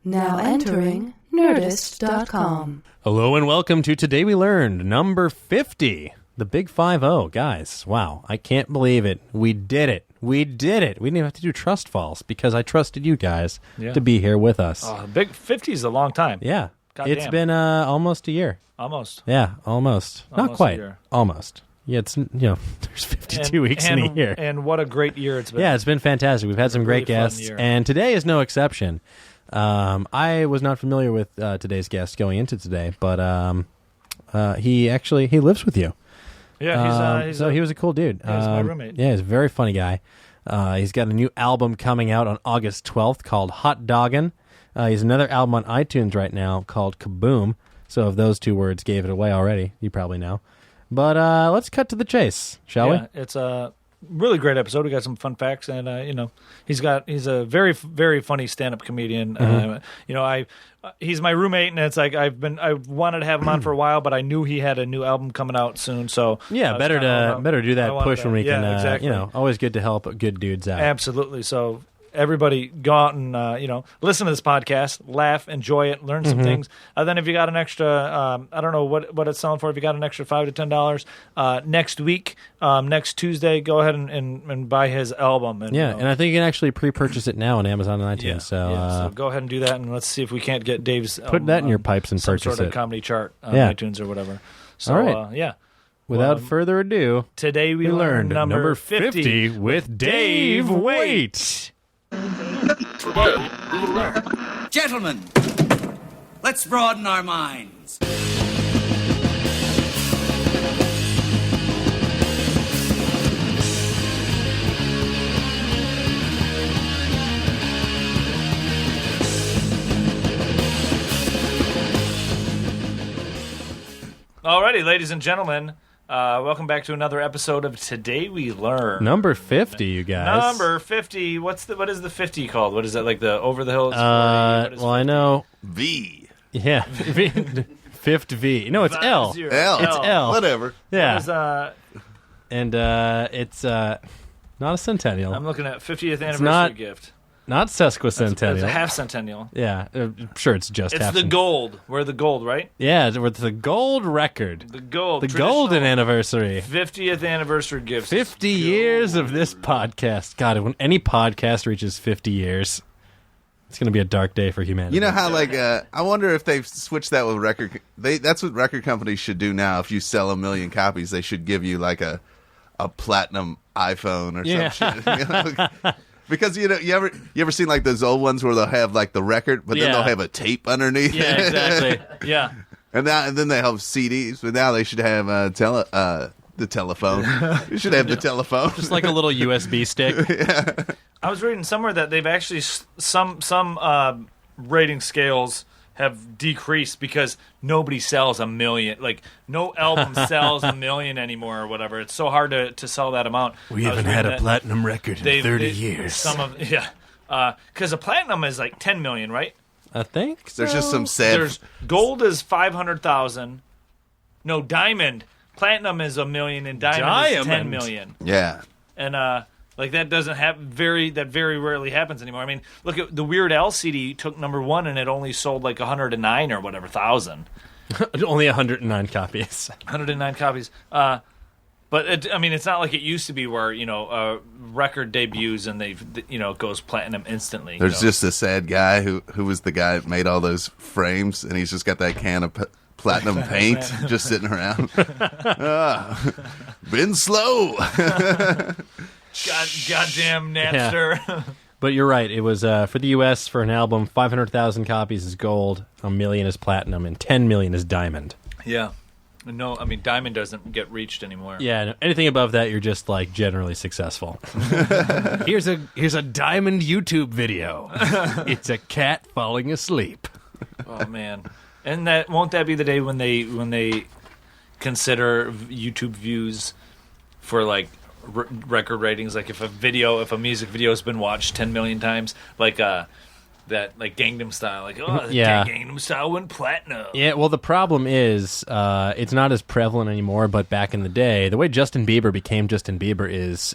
Now entering Nerdist.com. Hello and welcome to Today We Learned, number 50. The big 50, guys. Wow, I can't believe it. We did it. We did it. We didn't even have to do trust falls because I trusted you guys to be here with us. Oh, big 50 is a long time. Yeah. Goddamn. It's been almost a year. Almost. Yeah, almost. Not quite. A year. Almost. Yeah, it's, there's 52 weeks in a year. And what a great year it's been. Yeah, it's been fantastic. We've had some great really guests, and today is no exception. I was not familiar with today's guest going into today, but he lives with you. Yeah, he was a cool dude. Yeah, he's my roommate. Yeah, he's a very funny guy. He's got a new album coming out on August 12th called Hotdoggin. He has another album on iTunes right now called Kaboom. So if those two words gave it away already, you probably know. But let's cut to the chase, shall we? It's a really great episode. We got some fun facts, and he's a very, very funny stand-up comedian. Mm-hmm. He's my roommate, and it's like I wanted to have him on for a while, but I knew he had a new album coming out soon. So yeah, better do that push when we can. Exactly. Always good to help good dudes out. Absolutely. So everybody go out and listen to this podcast, laugh, enjoy it, learn some things. Then if you got an extra, I don't know what it's selling for. If you got an extra $5 to $10 next week, next Tuesday, go ahead and buy his album. And, and I think you can actually pre-purchase it now on Amazon and iTunes. So go ahead and do that, and let's see if we can't get Dave's put that in your pipes and some purchase sort of it. comedy chart on iTunes or whatever. So, all right. Without further ado, today we learned number 50 with Dave Waite. Today we learn. Gentlemen, let's broaden our minds. Alrighty, ladies and gentlemen, welcome back to another episode of Today We Learn. Number 50, you guys. Number 50. What is the 50 called? What is that, like the over the hills? I know. V. Yeah. Fifth V. No, it's L. Zero. L. It's L. Whatever. Yeah. And it's not a centennial. I'm looking at 50th anniversary gift. Not sesquicentennial. It's a half centennial. Yeah, I'm sure it's just half. It's the gold. We're the gold, right? Yeah, it's the gold record. The gold. The golden anniversary. 50th anniversary gift. 50 years of this podcast. God, when any podcast reaches 50 years, it's going to be a dark day for humanity. You know how, I wonder if they've switched that with record. That's what record companies should do now. If you sell 1 million copies, they should give you like a platinum iPhone or some shit. Because you ever seen like those old ones where they'll have like the record, but then they'll have a tape underneath. Yeah, exactly. Yeah. And then they have CDs, but now they should have the telephone. You should have the telephone, just like a little USB stick. Yeah. I was reading somewhere that they've actually some rating scales have decreased because nobody sells 1 million. Like, no album sells 1 million anymore or whatever. It's so hard to sell that amount. We haven't had a platinum record in 30 years. Because a platinum is like 10 million, right? I think so. There's just some sad. There's gold is 500,000. No, diamond. Platinum is 1 million, and diamond is 10 million. Yeah. And that doesn't that very rarely happens anymore. I mean, look at the Weird Al CD took number 1 and it only sold like 109 or whatever thousand. Only 109 copies. 109 copies. But it's not like it used to be where record debuts and it goes platinum instantly. There's just a sad guy who was the guy that made all those frames, and he's just got that can of platinum paint just sitting around. Been slow. Goddamn Napster. Yeah. But you're right. It was for the U.S. for an album, 500,000 copies is gold, 1 million is platinum, and 10 million is diamond. Yeah. No, I mean, diamond doesn't get reached anymore. Yeah, no, anything above that, you're just like generally successful. Here's a diamond YouTube video. It's a cat falling asleep. Oh man, and won't that be the day when they consider YouTube views for like record ratings? Like if a music video has been watched 10 million times, like Gangnam Style, Gangnam Style went platinum. Yeah, well, the problem is it's not as prevalent anymore, but back in the day, the way Justin Bieber became Justin Bieber is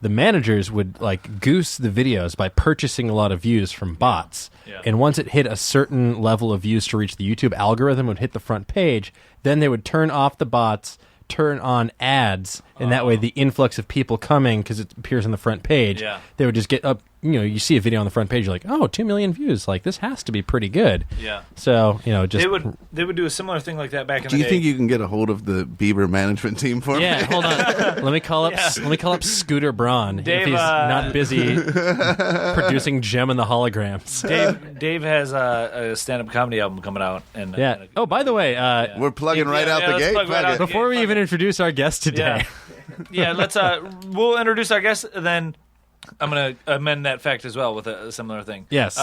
the managers would like goose the videos by purchasing a lot of views from bots. Yeah. And once it hit a certain level of views to reach the YouTube algorithm, would hit the front page, then they would turn off the bots, turn on ads, and that way the influx of people coming, because it appears on the front page, they would just get up. You see a video on the front page, you're like, oh, 2 million views. Like, this has to be pretty good. Yeah. So, just... They would do a similar thing like that back in the day. Do you think you can get a hold of the Bieber management team for me? Yeah, hold on. Let me call up Scooter Braun Dave, if he's not busy producing Gem and the Holograms. Dave has a stand-up comedy album coming out. And Oh, by the way... we're plugging right out the gate. Before we even introduce our guest today... Yeah, let's... we'll introduce our guest, then... I'm going to amend that fact as well with a similar thing. Yes.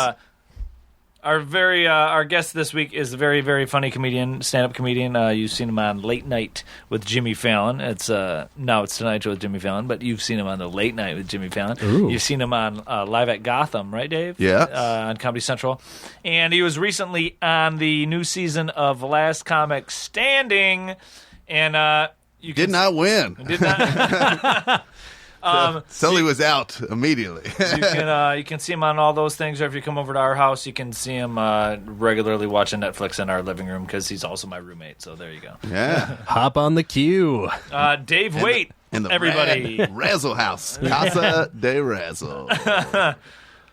Our guest this week is a very, very funny comedian, stand-up comedian. You've seen him on Late Night with Jimmy Fallon. It's Tonight Show with Jimmy Fallon, but you've seen him on the Late Night with Jimmy Fallon. Ooh. You've seen him on Live at Gotham, right, Dave? Yeah. On Comedy Central. And he was recently on the new season of Last Comic Standing. And you Did not win. Did not. Sully was out immediately. You can see him on all those things, or if you come over to our house, you can see him regularly watching Netflix in our living room because he's also my roommate. So there you go. Yeah. Hop on the queue. Dave Waite, In the everybody. Razzle House. Casa de Razzle.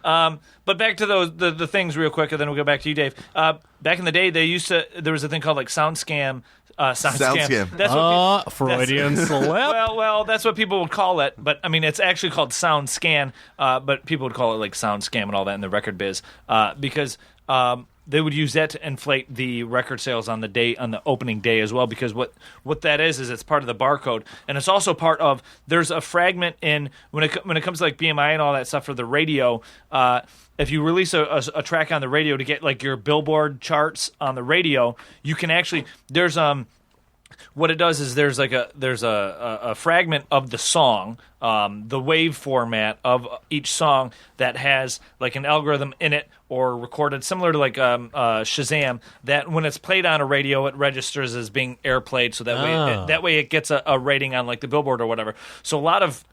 But back to the things real quick, and then we'll go back to you, Dave. Back in the day, there was a thing called like sound scam. Sound scam. That's what Freudian slip. Well, that's what people would call it. But I mean, it's actually called sound scan. But people would call it like sound scam and all that in the record biz because they would use that to inflate the record sales on the opening day as well. Because what that is it's part of the barcode, and it's also part of. There's a fragment in when it comes to like BMI and all that stuff for the radio. If you release a track on the radio to get like your Billboard charts on the radio, you can actually what it does is there's a fragment of the song, the wave format of each song that has like an algorithm in it or recorded similar to like Shazam, that when it's played on a radio it registers as being airplayed, so that way it gets a rating on like the Billboard or whatever. So a lot of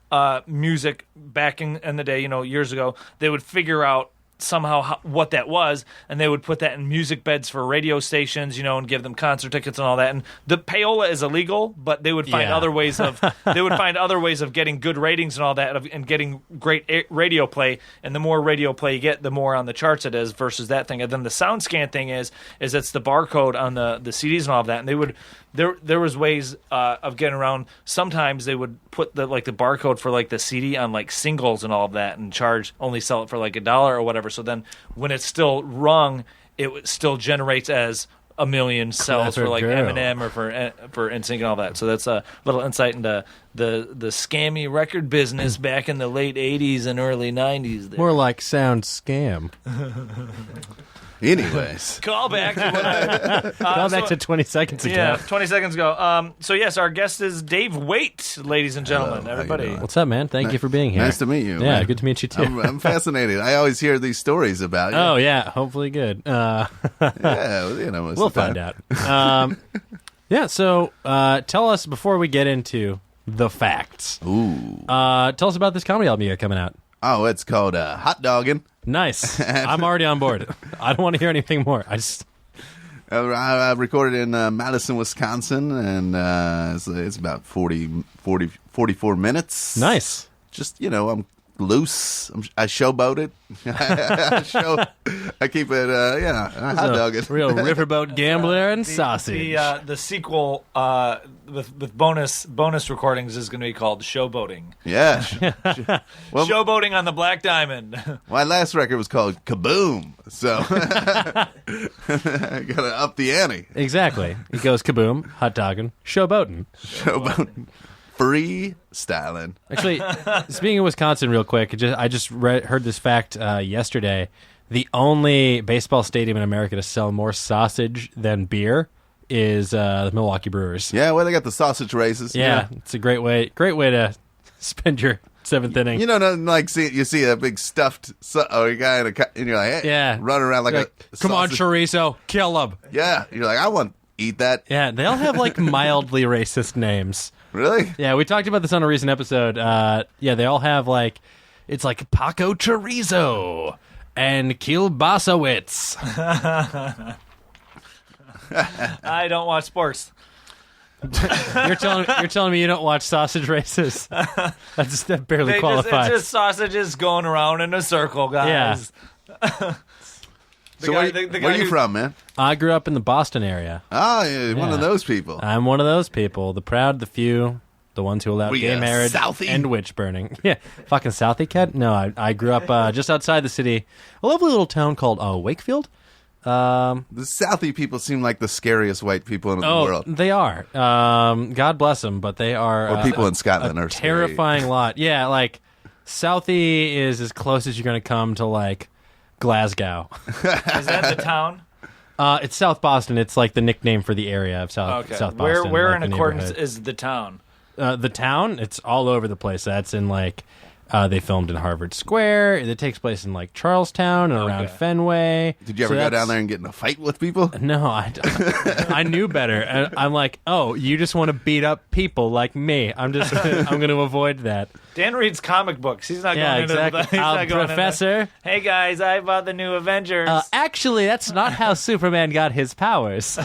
music back in the day, years ago, they would figure out somehow what that was, and they would put that in music beds for radio stations, and give them concert tickets and all that. And the payola is illegal, but they would find other ways of getting good ratings and all that, and getting great radio play. And the more radio play you get, the more on the charts it is versus that thing. And then the sound scan thing is it's the barcode on the CDs and all of that. And they would there was ways of getting around. Sometimes they would put the barcode for like the CD on like singles and all of that, and sell it for like $1 or whatever. So then when it's still rung, it still generates as 1 million sells for like Eminem or for NSYNC and all that. So that's a little insight into the scammy record business back in the late 80s and early 90s. There. More like sound scam. Anyways. Call back. To 20 seconds ago. Yeah, 20 seconds ago. So yes, our guest is Dave Waite, ladies and gentlemen. Hello, everybody. What's up, man? Thank you for being here. Nice to meet you. Yeah, man. good to meet you too. I'm fascinated. I always hear these stories about you. Oh yeah, hopefully good. Yeah, We'll find out. So tell us before we get into the facts. Ooh. Tell us about this comedy album you got coming out. Oh, it's called Hotdoggin. Nice. I'm already on board. I don't want to hear anything more. I recorded in Madison, Wisconsin, and it's about 44 minutes. Nice. Just, I'm loose. I showboat it. I keep it, hot dog it. Real riverboat gambler and sausage. The sequel with bonus recordings is going to be called Showboating. Yeah. Well, Showboating on the Black Diamond. my last record was called Kaboom, so I gotta up the ante. Exactly. It goes kaboom, hot dogging, showboating. Showboating. Freestyling. Actually, speaking of Wisconsin real quick, I just heard this fact yesterday. The only baseball stadium in America to sell more sausage than beer is the Milwaukee Brewers. Yeah, well, they got the sausage races. Yeah, it's a great way to spend your seventh inning. Nothing like you see a big stuffed guy and you're like, hey, running around like a come on, sausage. chorizo, kill him. Yeah, you're like, I want eat that? Yeah, they all have like mildly racist names. Really? Yeah, we talked about this on a recent episode. Yeah, they all have like, it's like Paco Chorizo and Kielbasowitz. I don't watch sports. You're telling me you don't watch Sausage Races? That barely qualifies. It's just sausages going around in a circle, guys. Yeah. So where are you from, man? I grew up in the Boston area. Oh, yeah, one Yeah. of those people. I'm one of those people. The proud, the few, the ones who allow gay marriage Southie? and witch burning. Yeah, fucking Southie kid. No, I grew up just outside the city, a lovely little town called Wakefield. The Southie people seem like the scariest white people in the world. They are. God bless them, but they are. Or people in Scotland a are scary. terrifying lot. Yeah, like Southie is as close as you're going to come to like Glasgow. Is that the town? It's South Boston. It's like the nickname for the area of South Boston. Where like in the accordance neighborhood. is the town? The town? It's all over the place. That's in like they filmed in Harvard Square. It takes place in like Charlestown and around Fenway. Did you ever go down there and get in a fight with people? No, I knew better. And I'm like, oh, you just want to beat up people like me. I'm going to avoid that. Dan reads comic books. He's not going into exactly. the. He's not going Professor. Hey guys, I bought the new Avengers. Actually, that's not how Superman got his powers.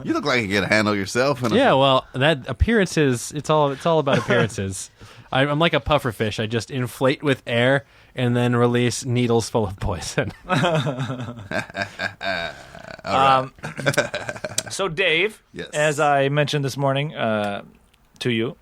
You look like you can handle yourself. Yeah, well, that appearances. It's all about appearances. I'm like a puffer fish. I just inflate with air and then release needles full of poison. So, Dave, Yes. as I mentioned this morning to you,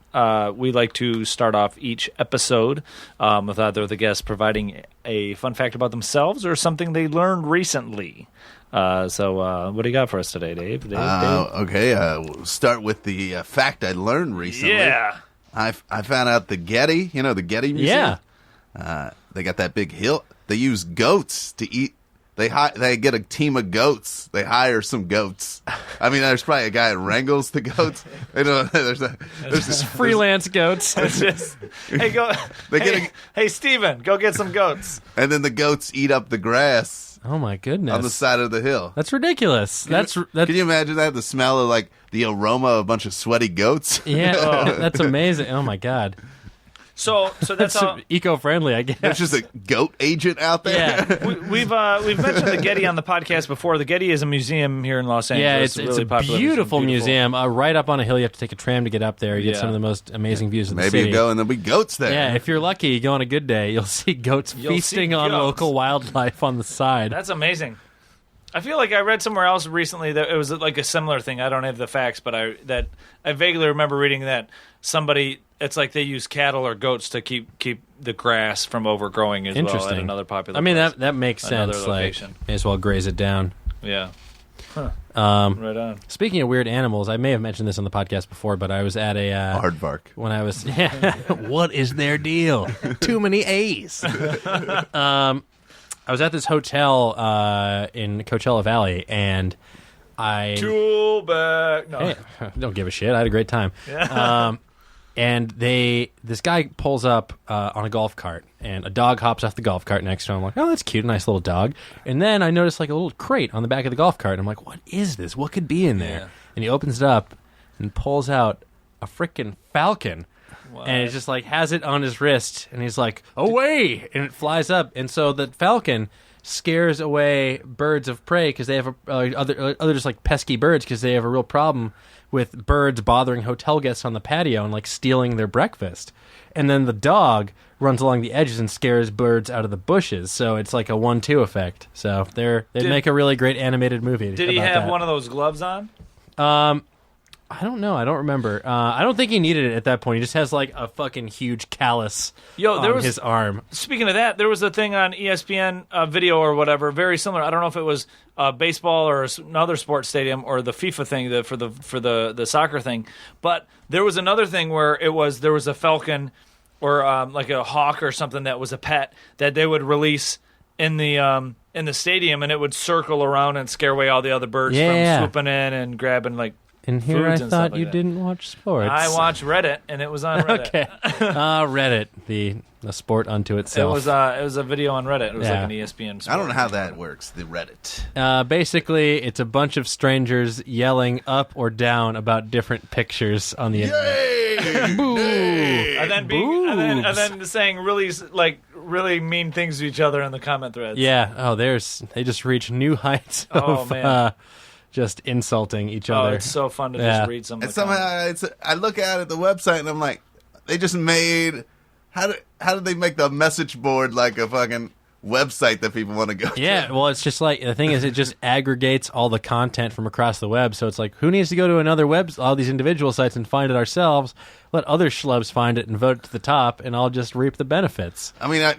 we like to start off each episode with either the guests providing a fun fact about themselves or something they learned recently. So, what do you got for us today, Dave? Dave? Okay, we'll start with the fact I learned recently. Yeah. I found out the Getty, the Getty Museum? Yeah. They got that big hill. They use goats to eat. They get a team of goats. They hire some goats. I mean, there's probably a guy that wrangles the goats. There's this Freelance goats. It's just, hey, go. Hey, Steven, go get some goats. and then the goats eat up the grass Oh my goodness. on the side of the hill. That's ridiculous. That's Can you imagine that? The smell of like the aroma of a bunch of sweaty goats. yeah. That's amazing. Oh my god. So that's how. Eco-friendly, I guess. There's just a goat agent out there. Yeah. We've mentioned the Getty on the podcast before. The Getty is a museum here in Los Angeles. Yeah, it's really a popular beautiful museum. Right up on a hill. You have to take a tram to get up there. You get Yeah. some of the most amazing views of the Maybe city. you go and there'll be goats there. Yeah, if you're lucky, you go on a good day, you'll see goats You'll feasting see on goats. local wildlife on the side. That's amazing. I feel like I read somewhere else recently that it was like a similar thing. I don't have the facts, but I vaguely remember reading that somebody. It's like they use cattle or goats to keep the grass from overgrowing as well Interesting. at another popular. I mean, place. that makes Another sense. Like, location. may as well graze it down. Yeah. Right on. Speaking of weird animals, I may have mentioned this on the podcast before, but I was at a Aardvark. when I was. What is their deal? Too many A's. I was at this hotel in Coachella Valley, and I Tool back. No. Hey, don't give a shit. I had a great time. And this guy pulls up on a golf cart, and a dog hops off the golf cart next to him. I'm like, oh, that's cute, a nice little dog. And then I noticed like a little crate on the back of the golf cart, and I'm like, what is this? What could be in there? Yeah. And he opens it up and pulls out a freaking falcon. And it just like has it on his wrist, and he's like, away! And it flies up. And so the falcon scares away birds of prey because they have other just like pesky birds because they have a real problem with birds bothering hotel guests on the patio and like stealing their breakfast. And then the dog runs along the edges and scares birds out of the bushes. So it's like a 1-2 effect. So they'd make a really great animated movie. Did he have one of those gloves on? I don't know. I don't remember. I don't think he needed it at that point. He just has like a fucking huge callus on his arm. Speaking of that, there was a thing on ESPN video or whatever, very similar. I don't know if it was baseball or another sports stadium or the FIFA thing for the soccer thing, but there was another thing where there was a falcon or like a hawk or something that was a pet that they would release in the stadium, and it would circle around and scare away all the other birds from swooping in and grabbing like. And here foods I and thought stuff like you that. didn't watch sports. I watched Reddit, and it was on Reddit. Okay. Reddit, the sport unto It itself. was a video on Reddit. It was like an ESPN. I don't know how that works. The Reddit. Basically, it's a bunch of strangers yelling up or down about different pictures on the internet. Yay! Boo! And then then saying really mean things to each other in the comment threads. Yeah. Oh, they just reach new heights of man. just insulting each Oh, other. it's so fun to Yeah. just read some. Of And the somehow I look at the website and I'm like, they just made. How did they make the message board like a fucking website that people want to go to? Yeah, well, it's just like the thing is, it just aggregates all the content from across the web. So it's like, who needs to go to another all these individual sites and find it ourselves? Let other schlubs find it and vote to the top, and I'll just reap the benefits. I mean, I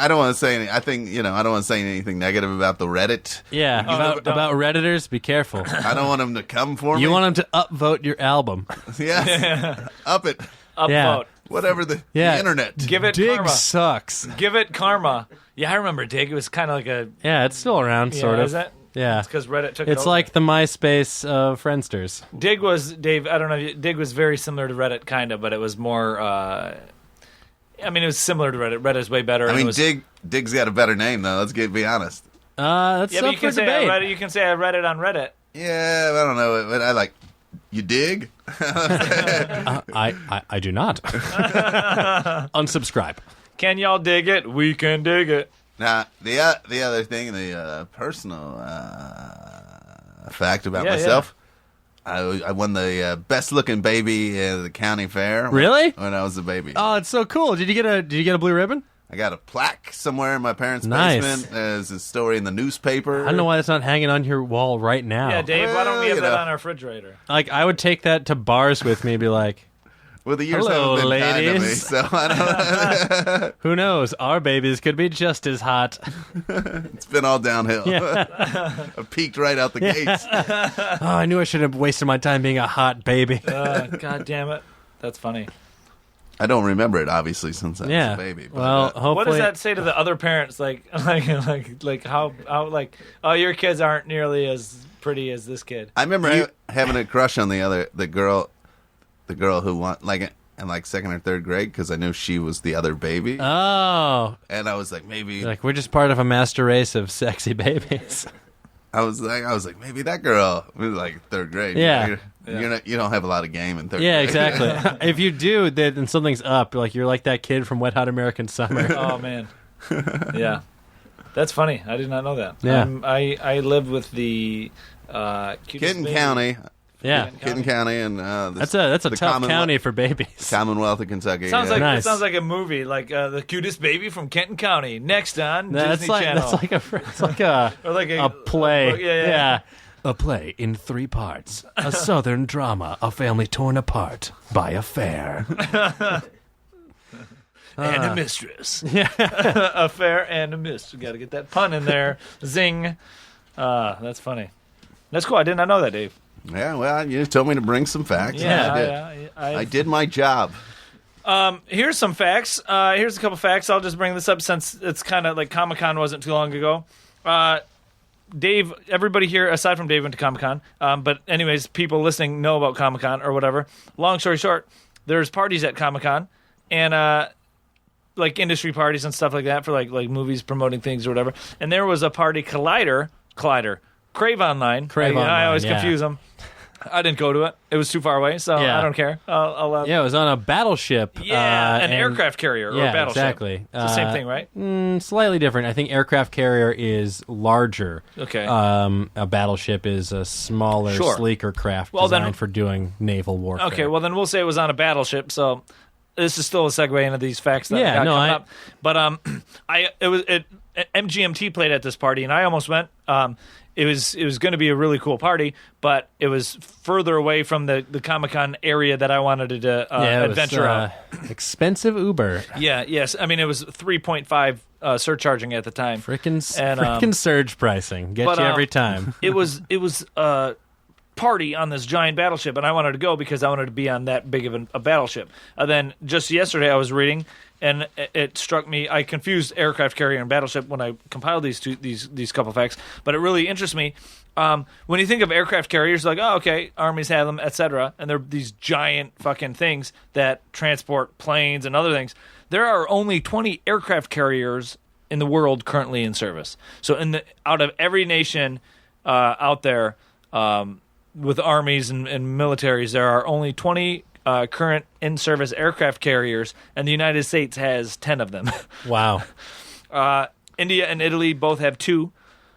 don't want to say anything. I think I don't want to say anything negative about the Reddit. Yeah, about Redditors, be careful. I don't want them to come for me. You want them to upvote your album. Yeah, up it. Upvote. Yeah. Whatever the Yeah. internet. Give it Dig karma. sucks. Give it karma. Yeah, I remember Dig. It was kind of like a. Yeah, it's still around, Yeah, sort of. Is that? Yeah. It's because Reddit took it It's over. like the MySpace of Friendsters. Dig was, Dave, I don't know, Dig was very similar to Reddit, kind of, but it was more, it was similar to Reddit. Reddit's way better. I mean, it was, Dig's got a better name though. Let's be honest. That's yeah, up but you for can say debate. you can say I read it on Reddit. Yeah, I don't know, but I like. You dig? I do not. Unsubscribe. Can y'all dig it? We can dig it. Now, the other thing, the personal fact about Yeah, myself, I won the best looking baby at the county fair. Really? When I was a baby. Oh, it's so cool. Did you get a blue ribbon? I got a plaque somewhere in my parents' Nice. basement. There's a story in the newspaper. I don't know why that's not hanging on your wall right now. Yeah, Dave, why don't we have you that know. on our refrigerator? Like, I would take that to bars with me and be like, Well, the years Hello, haven't been kind to me, ladies. so I don't. who knows? Our babies could be just as hot. It's been all downhill. I peaked right out the gates. Oh, I knew I should have wasted my time being a hot baby. God damn it. That's funny. I don't remember it, obviously, since I was a baby. But, well, hopefully. What does that say to the other parents? Like how oh, your kids aren't nearly as pretty as this kid. I remember having a crush on the girl who won in second or third grade because I knew she was the other baby, Oh, and I was like, maybe like we're just part of a master race of sexy babies. I was like maybe that girl was like third grade. Yeah. You don't have a lot of game in third Yeah, grade. exactly. If you do, then something's up. Like you're like that kid from Wet Hot American Summer. Oh man, yeah, that's funny. I did not know that. Yeah. I lived with the cutest Kitten baby. County, Yeah, Kitten County, and that's a the tough county for babies. Commonwealth of Kentucky. Sounds like Nice. it sounds like a movie, like the cutest baby from Kenton County. Next on Disney Channel, That's like a or like a play. Yeah. A play in 3 parts. A southern drama. A family torn apart by affair. And a mistress. Yeah, a fair and a mistress. Got to get that pun in there. Zing. That's funny. That's cool. I did not know that, Dave. Yeah, well, you told me to bring some facts. Yeah, and I did. I did my job. Here's some facts. Here's a couple facts. I'll just bring this up since it's kind of like Comic-Con wasn't too long ago. Dave, everybody here, aside from Dave, went to Comic-Con. But anyways, people listening know about Comic-Con or whatever. Long story short, there's parties at Comic-Con and like industry parties and stuff like that for like movies promoting things or whatever. And there was a party, Crave Online. Crave I Online, always yeah. confuse them. I didn't go to it. It was too far away, so Yeah. I don't care. I'll Yeah, it was on a battleship. an and- aircraft carrier or yeah, a battleship. exactly. It's the same thing, right? Slightly different. I think aircraft carrier is larger. Okay. A battleship is a smaller, Sure. sleeker craft Well, then- designed for doing naval warfare. Okay, well then we'll say it was on a battleship. So this is still a segue into these facts that Yeah, I got no, coming I- up. But MGMT played at this party, and I almost went. It was going to be a really cool party, but it was further away from the Comic-Con area that I wanted to yeah, it adventure out. was, expensive Uber. Yeah, yes. I mean, it was 3.5 surcharging at the time. Frickin' And, surge pricing. Get but, you every time. It was party on this giant battleship, and I wanted to go because I wanted to be on that big of a battleship. And then just yesterday I was reading, and it struck me. I confused aircraft carrier and battleship when I compiled these couple facts, but it really interests me. When you think of aircraft carriers, like, oh, okay, armies have them, etc., and they're these giant fucking things that transport planes and other things. There are only 20 aircraft carriers in the world currently in service. So out of every nation out there with armies and militaries, there are only 20 current in-service aircraft carriers, and the United States has 10 of them. Wow. India and Italy both have 2.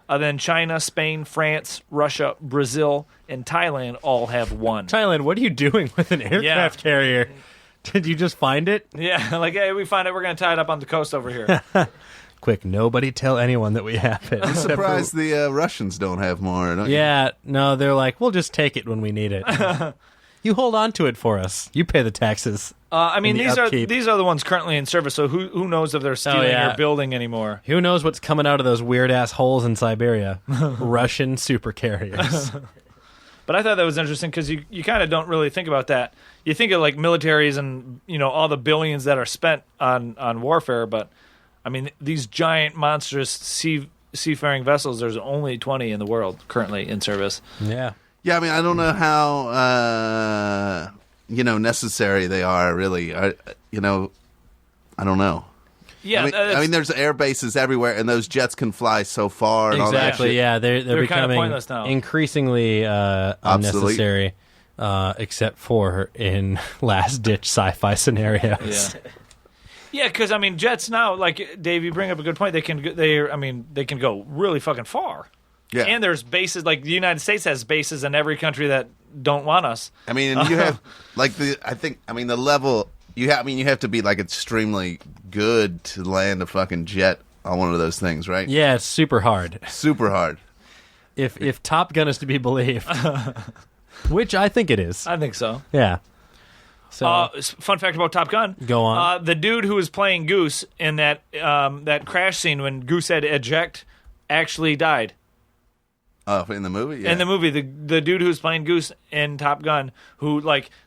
Then China, Spain, France, Russia, Brazil, and Thailand all have 1. Thailand, what are you doing with an aircraft carrier? Did you just find it? Yeah, like, hey, we find it. We're going to tie it up on the coast over here. Quick, nobody tell anyone that we have it. I'm surprised the Russians don't have more. Don't you? Yeah, no, they're like, we'll just take it when we need it. You hold on to it for us. You pay the taxes. I mean, and these are the ones currently in service, so who knows if they're stealing or building anymore? Who knows what's coming out of those weird-ass holes in Siberia? Russian supercarriers. But I thought that was interesting because you kind of don't really think about that. You think of, like, militaries and, all the billions that are spent on warfare, but, I mean, these giant, monstrous seafaring vessels, there's only 20 in the world currently in service. Yeah. Yeah, I mean, I don't know how, necessary they are, really. I don't know. Yeah, I mean, there's air bases everywhere, and those jets can fly so far. And exactly, all that shit. Yeah, they're kind of becoming pointless now. Increasingly unnecessary, except for in last-ditch sci-fi scenarios. Yeah. Yeah, because I mean, jets now, like Dave, you bring up a good point. They can go really fucking far. Yeah, and there's bases like the United States has bases in every country that don't want us. I mean, and you have like the level. You have to be like extremely good to land a fucking jet on one of those things, right? Yeah, it's super hard. Super hard. If Top Gun is to be believed, which I think it is. I think so. Yeah. So, fun fact about Top Gun. Go on. The dude who was playing Goose in that crash scene when Goose had to eject actually died. In the movie? Yeah. In the movie, the dude who was playing Goose in Top Gun, who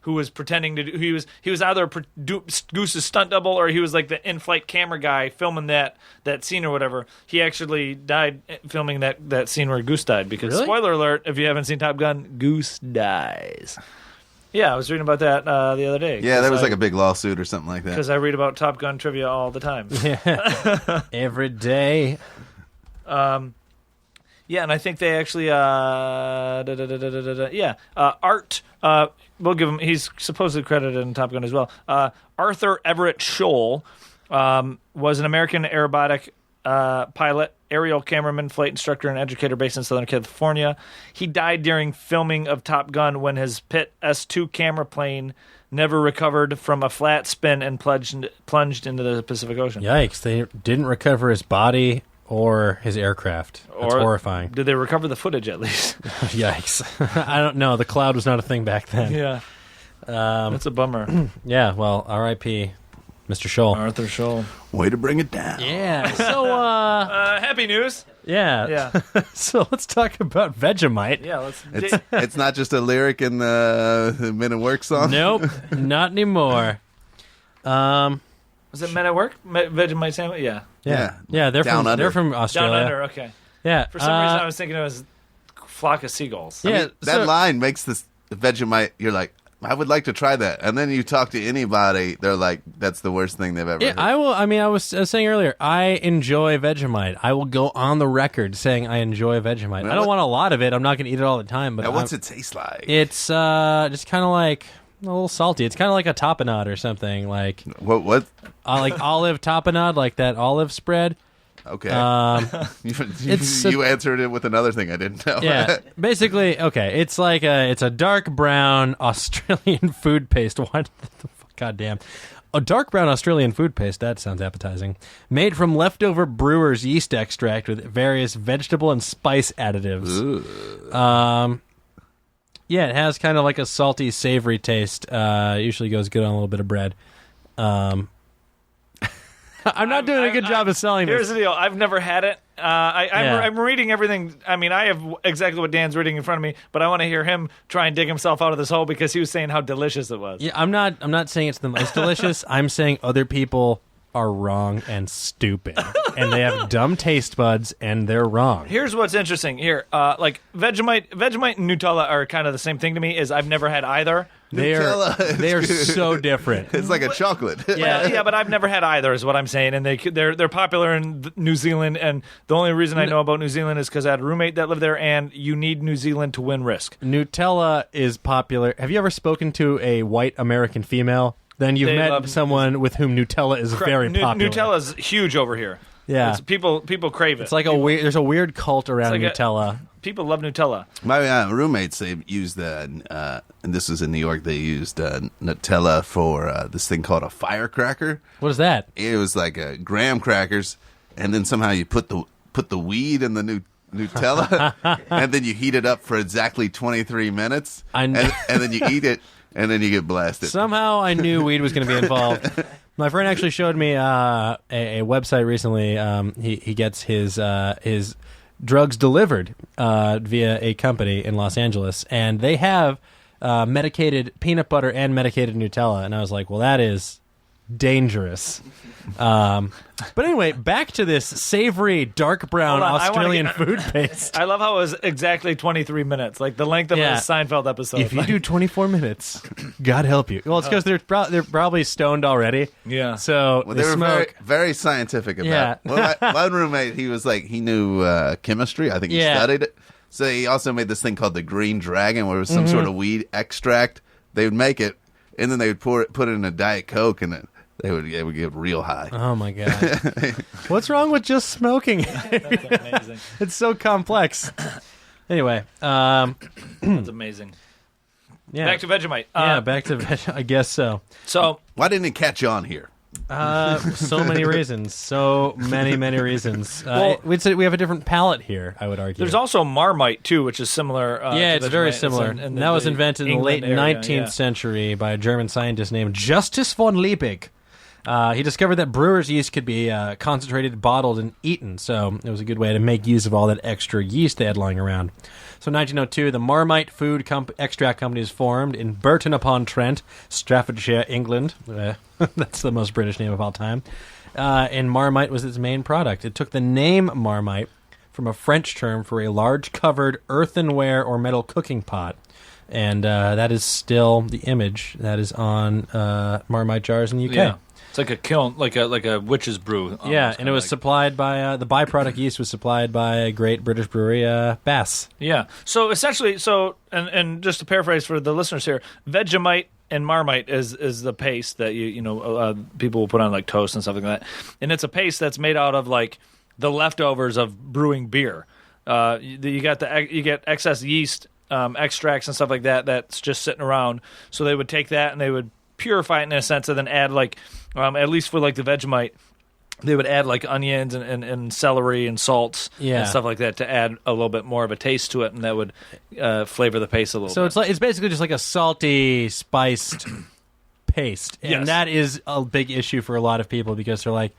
was pretending to he was either Goose's stunt double or he was like the in-flight camera guy filming that scene or whatever. He actually died filming that scene where Goose died because spoiler alert, if you haven't seen Top Gun, Goose dies. Yeah, I was reading about that the other day. Yeah, there was like a big lawsuit or something like that. Because I read about Top Gun trivia all the time. Yeah. Every day. Yeah, and I think they actually, Art, we'll give him, he's supposedly credited in Top Gun as well. Arthur Everett Scholl was an American aerobatic pilot, aerial cameraman, flight instructor, and educator based in Southern California. He died during filming of Top Gun when his Pitt S2 camera plane never recovered from a flat spin and plunged into the Pacific Ocean. Yikes, they didn't recover his body or his aircraft. That's horrifying. Did they recover the footage at least? Yikes. I don't know. The cloud was not a thing back then. Yeah. That's a bummer. Yeah, well, R.I.P. Mr. Scholl. Arthur Scholl. Way to bring it down. Yeah. So, happy news. Yeah. Yeah. So let's talk about Vegemite. Yeah, It's not just a lyric in the Men at Work song? Nope, not anymore. Was it Men at Work? Vegemite sandwich? Yeah. Yeah, they're Down under. They're from Australia. Down under, okay. Yeah. For some reason I was thinking it was flock of seagulls. Yeah. I mean, that line makes this Vegemite, you're like, I would like to try that. And then you talk to anybody, they're like, that's the worst thing they've ever heard. I will. I mean, I was saying earlier, I enjoy Vegemite. I will go on the record saying I enjoy Vegemite. I don't want a lot of it. I'm not going to eat it all the time. But now, what's it taste like? It's just kind of like a little salty. It's kind of like a tapenade or something. Like what? Like olive tapenade, like that olive spread. Okay. You answered it with another thing I didn't know. Yeah. Basically, okay. It's like it's a dark brown Australian food paste. What the fuck? Goddamn. A dark brown Australian food paste. That sounds appetizing. Made from leftover brewer's yeast extract with various vegetable and spice additives. Yeah, it has kind of like a salty, savory taste. Usually goes good on a little bit of bread. I'm not doing a good job of selling Here's this. the deal. I've never had it. I'm reading everything. I mean, I have exactly what Dan's reading in front of me, but I want to hear him try and dig himself out of this hole because he was saying how delicious it was. Yeah, I'm not saying it's the most delicious. I'm saying other people are wrong and stupid, and they have dumb taste buds, and they're wrong. Here's what's interesting. Here, like Vegemite and Nutella are kind of the same thing to me. Is I've never had either. They are so different. It's like a chocolate. Yeah, but I've never had either, is what I'm saying. And they're popular in New Zealand, and the only reason I know about New Zealand is because I had a roommate that lived there, and you need New Zealand to win Risk. Nutella is popular. Have you ever spoken to a white American female? Then you've met someone with whom Nutella is very popular. Nutella's huge over here. Yeah, people crave it. It's like there's a weird cult around Nutella. People love Nutella. My roommates, they used and this was in New York, they used Nutella for this thing called a firecracker. What is that? It was like graham crackers, and then somehow you put the weed in the Nutella, and then you heat it up for exactly 23 minutes, and then you eat it, and then you get blasted. Somehow I knew weed was going to be involved. My friend actually showed me a website recently. He gets his drugs delivered via a company in Los Angeles, and they have medicated peanut butter and medicated Nutella. And I was like, well, that is dangerous. But anyway, back to this savory, dark brown Australian food paste. I love how it was exactly 23 minutes, like the length of a Seinfeld episode. If you do 24 minutes, God help you. Well, it's because they're probably stoned already. Yeah. So they were very, very scientific about it. Well, one roommate, he was like, he knew chemistry. I think he studied it. So he also made this thing called the Green Dragon, where it was some sort of weed extract. They would make it, and then they would put it in a Diet Coke, and they would get real high. Oh, my God. What's wrong with just smoking? That's amazing. It's so complex. Anyway. That's amazing. Yeah. Back to Vegemite. Back to Vegemite. I guess so. So why didn't it catch on here? So many reasons. So many reasons. We'd say we have a different palate here, I would argue. There's also Marmite, too, which is similar. It's very similar. And that was invented in the late 19th century by a German scientist named Justus von Liebig. He discovered that brewer's yeast could be concentrated, bottled, and eaten, so it was a good way to make use of all that extra yeast they had lying around. So in 1902, the Marmite Food Extract Company was formed in Burton-upon-Trent, Staffordshire, England. That's the most British name of all time. And Marmite was its main product. It took the name Marmite from a French term for a large covered earthenware or metal cooking pot. And that is still the image that is on Marmite jars in the UK. Yeah. It's like a kiln, like a witch's brew. Yeah, and it was supplied by the byproduct yeast was supplied by a great British brewery, Bass. Yeah. So essentially, and just to paraphrase for the listeners here, Vegemite and Marmite is the paste that people will put on like toast and stuff like that, and it's a paste that's made out of like the leftovers of brewing beer. You get excess yeast extracts and stuff like that that's just sitting around. So they would take that and they would purify it in a sense, and then add like at least for like the Vegemite, they would add like onions and celery and salts and stuff like that to add a little bit more of a taste to it, and that would flavor the paste a little bit. So it's basically just like a salty, spiced paste, and that is a big issue for a lot of people because they're like,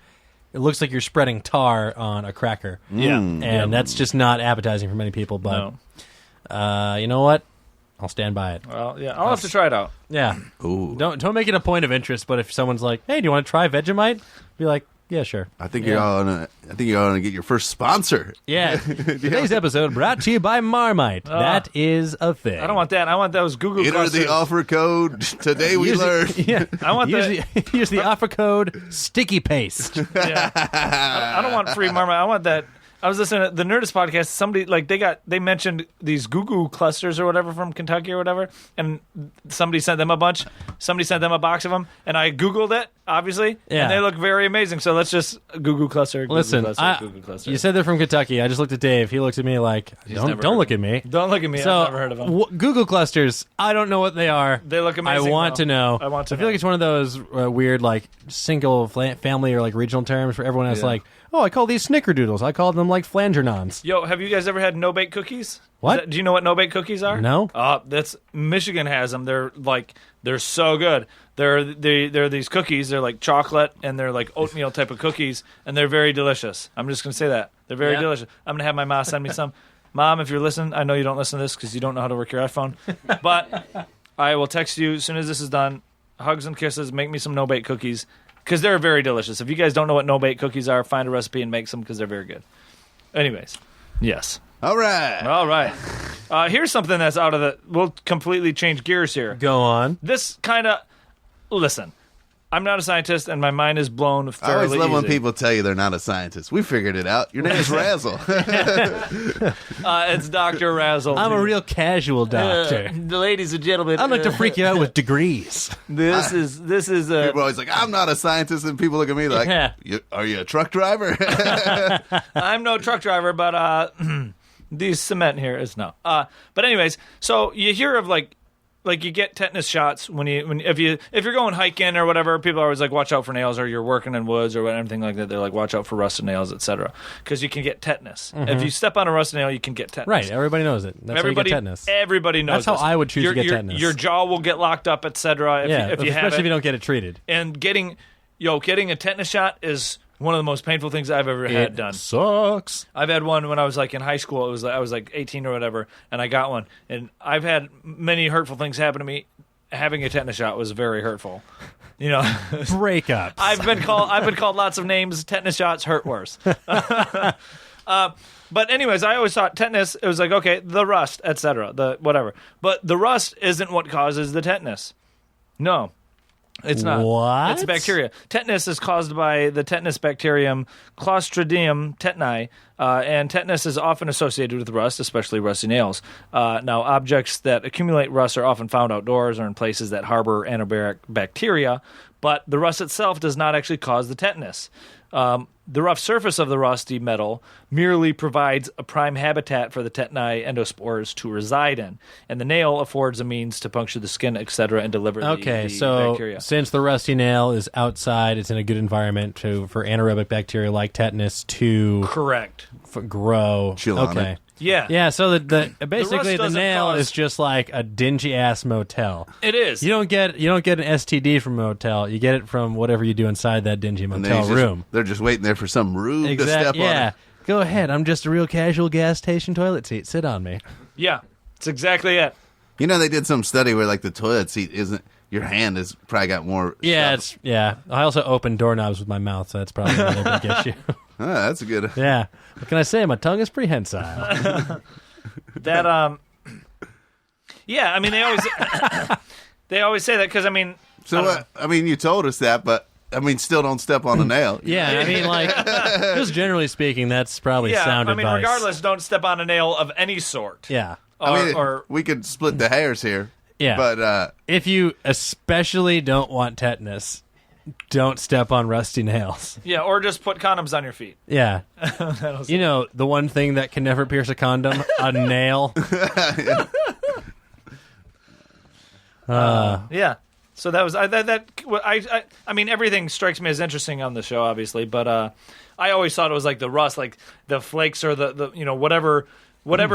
it looks like you're spreading tar on a cracker. Yeah, and that's just not appetizing for many people. But you know what? I'll stand by it. Well, yeah, I'll have to try it out. Yeah. Ooh. Don't make it a point of interest, but if someone's like, "Hey, do you want to try Vegemite?" Be like, "Yeah, sure." I think you're gonna get your first sponsor. Yeah. Today's episode brought to you by Marmite. That is a thing. I don't want that. I want those Google Enter clusters. the offer code. Today we learned. I want use the offer code Sticky Paste. Yeah. I don't want free Marmite. I want that. I was listening to the Nerdist podcast. Somebody they mentioned these Goo Goo clusters or whatever from Kentucky or whatever, and somebody sent them a bunch. Somebody sent them a box of them, and I Googled it, obviously, and they look very amazing. So let's just Goo Goo cluster. Listen, Goo Goo cluster. You said they're from Kentucky. I just looked at Dave. He looked at me like, don't look at me. Don't look at me. So, I've never heard of them. Google clusters. I don't know what they are. They look amazing. I want to know. I want to. I feel like it's one of those weird like single family or like regional terms where everyone has like oh, I call these snickerdoodles. I call them like flangernons. Yo, have you guys ever had no-bake cookies? What? Do you know what no-bake cookies are? No. That's Michigan has them. They're so good. They're these cookies. They're like chocolate and they're like oatmeal type of cookies, and they're very delicious. I'm just gonna say that they're very delicious. I'm gonna have my mom send me some. Mom, if you're listening, I know you don't listen to this because you don't know how to work your iPhone, but I will text you as soon as this is done. Hugs and kisses. Make me some no-bake cookies because they're very delicious. If you guys don't know what no-bake cookies are, find a recipe and make some because they're very good. Anyways, yes. All right. Here's something that's out of the... We'll completely change gears here. Go on. This kind of... Listen, I'm not a scientist, and my mind is blown I fairly always love when easy. people tell you they're not a scientist. We figured it out. Your name is Razzle. It's Dr. Razzle. I'm a real casual doctor. Ladies and gentlemen... I'd like to freak you out with degrees. This is People are always like, I'm not a scientist, and people look at me like, are you a truck driver? I'm no truck driver, but these cement here is no. But anyways, so you hear of like you get tetanus shots if you're going hiking or whatever. People are always like, watch out for nails, or you're working in woods or anything like that. They're like, watch out for rusted nails, etc. Because you can get tetanus. If you step on a rusted nail, you can get tetanus. Right. Everybody knows it. That's how you get tetanus. Everybody knows. That's how this. I would choose to get tetanus. Your jaw will get locked up, etc. If you have especially if you don't get it treated. And getting a tetanus shot is one of the most painful things I've ever had done. Sucks. I've had one when I was like in high school. I was like 18 or whatever, and I got one. And I've had many hurtful things happen to me. Having a tetanus shot was very hurtful. You know, breakups. I've been called lots of names. Tetanus shots hurt worse. But anyways, I always thought tetanus. It was like, okay, the rust, etc. The whatever. But the rust isn't what causes the tetanus. No. It's not. What? It's bacteria. Tetanus is caused by the tetanus bacterium Clostridium tetani, and tetanus is often associated with rust, especially rusty nails. Now, objects that accumulate rust are often found outdoors or in places that harbor anaerobic bacteria, but the rust itself does not actually cause the tetanus. The rough surface of the rusty metal merely provides a prime habitat for the tetani endospores to reside in, and the nail affords a means to puncture the skin, etc., and deliver the bacteria. Since the rusty nail is outside, it's in a good environment for anaerobic bacteria like tetanus to grow. Chill on it. Yeah. So basically the nail cause... is just like a dingy ass motel. It is. You don't get an STD from a motel. You get it from whatever you do inside that dingy motel room. They're just waiting there for some rube to step on. Yeah. Go ahead. I'm just a real casual gas station toilet seat. Sit on me. Yeah. It's exactly it. You know, they did some study where like the toilet seat isn't. Your hand has probably got more. Yeah. I also open doorknobs with my mouth, so that's probably another big issue. Oh, that's a good. Yeah. What can I say? My tongue is prehensile. Yeah. I mean, they always say that because I mean. So I mean, you told us that, but I mean, still don't step on a nail. Yeah. I mean, like, just generally speaking, that's probably sound advice. I mean, regardless, don't step on a nail of any sort. Yeah. Or we could split the hairs here. Yeah. But if you especially don't want tetanus, don't step on rusty nails. Yeah, or just put condoms on your feet. Yeah. You know, the one thing that can never pierce a condom, a nail. Yeah. So that was I mean, everything strikes me as interesting on the show, obviously, but I always thought it was like the rust, like the flakes or the you know, whatever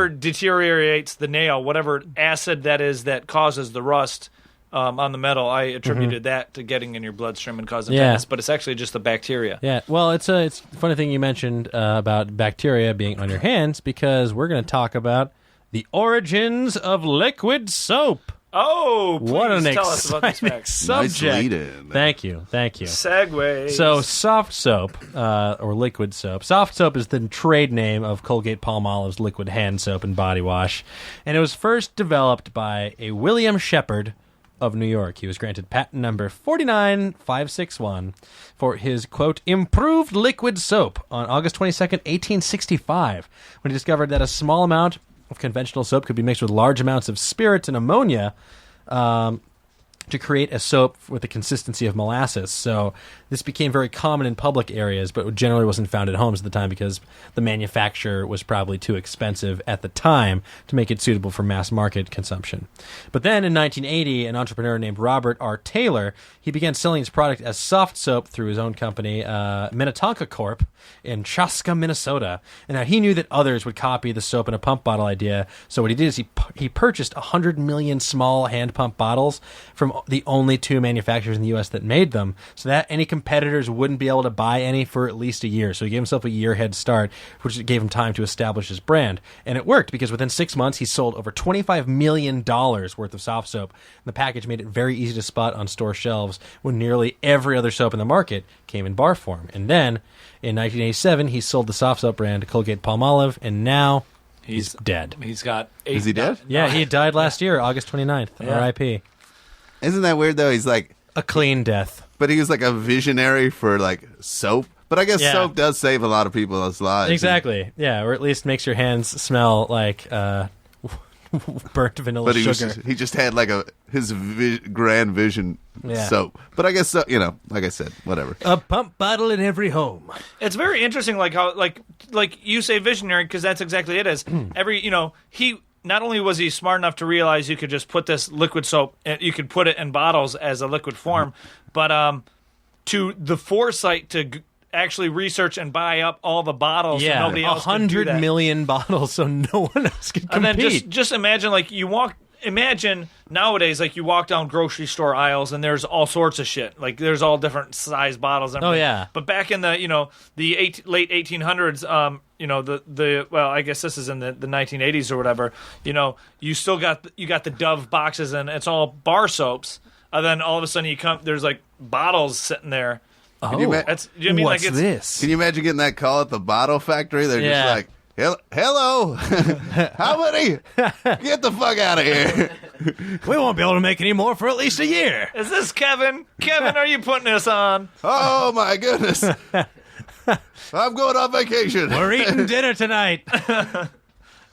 deteriorates the nail, whatever acid that is that causes the rust on the metal, I attributed that to getting in your bloodstream and causing tetanus, but it's actually just the bacteria. Yeah, well, it's a funny thing you mentioned about bacteria being on your hands, because we're going to talk about the origins of liquid soap. Oh, please what an tell us about this fact. Subject. Nice lead-in. Thank you. Segways. So soft soap, or liquid soap. Soft soap is the trade name of Colgate-Palmolive's liquid hand soap and body wash. And it was first developed by a William Shepard of New York. He was granted patent number 49561 for his, quote, improved liquid soap on August 22nd, 1865, when he discovered that a small amount of conventional soap could be mixed with large amounts of spirits and ammonia to create a soap with the consistency of molasses. So this became very common in public areas, but generally wasn't found at homes at the time because the manufacture was probably too expensive at the time to make it suitable for mass market consumption. But then in 1980, an entrepreneur named Robert R. Taylor, he began selling his product as soft soap through his own company, Minnetonka Corp. in Chaska, Minnesota. And now he knew that others would copy the soap in a pump bottle idea. So what he did is he purchased 100 million small hand pump bottles from the only 2 manufacturers in the U.S. that made them, so that any competitors wouldn't be able to buy any for at least a year. So he gave himself a year head start, which gave him time to establish his brand. And it worked, because within 6 months, he sold over $25 million worth of soft soap. And the package made it very easy to spot on store shelves when nearly every other soap in the market came in bar form. And then, in 1987, he sold the soft soap brand to Colgate-Palmolive, and now he's dead. He's got 8. Is he dead? Yeah, he died last year, August 29th. Yeah. R.I.P. Isn't that weird, though? He's like... A clean death. But he was like a visionary for like soap. But I guess Yeah. soap does save a lot of people's lives. Exactly. Yeah, or at least makes your hands smell like burnt vanilla But sugar. he just had like his grand vision Yeah. soap. But I guess, so, like I said, whatever. A pump bottle in every home. It's very interesting, like how, like you say, visionary, because that's exactly it. Is he not only was he smart enough to realize you could just put this liquid soap, and you could put it in bottles as a liquid form, but to the foresight to actually research and buy up all the bottles, so Yeah, nobody else could do 100 that. million bottles, so no one else can And compete. then just imagine, like, imagine nowadays, like, you walk down grocery store aisles and there's all sorts of shit. Like, there's all different size bottles. And Oh, everything. yeah. But back in the, late 1800s, well, I guess this is in the 1980s or whatever, you still got the Dove boxes and it's all bar soaps. And then all of a sudden there's like bottles sitting there. Oh, you ma- That's, you know what I mean? what's Like, this? Can you imagine getting that call at the bottle factory? They're Yeah. just like, hello, how many? Get the fuck out of here. We won't be able to make any more for at least a year. Is this Kevin? Kevin, are you putting this on? Oh, my goodness. I'm going on vacation. We're eating dinner tonight.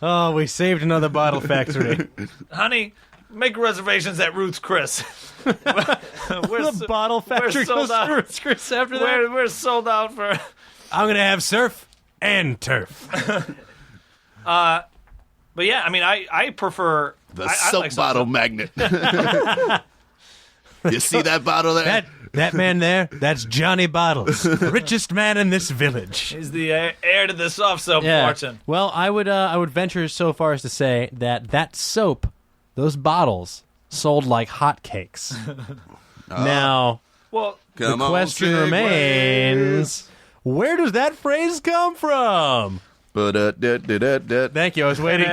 Oh, we saved another bottle factory. Honey, make reservations at Ruth's Chris. The bottle factory sold goes out. through Chris after that. We're sold out for... I'm going to have surf and turf. But yeah, I mean, I prefer... The I soap like bottle magnet. You see that bottle there? That man there, that's Johnny Bottles, richest man in this village. He's the heir to the soft soap fortune. Well, I would venture so far as to say that soap, those bottles, sold like hotcakes. Now, Well, the question remains, where does that phrase come from? Thank you. I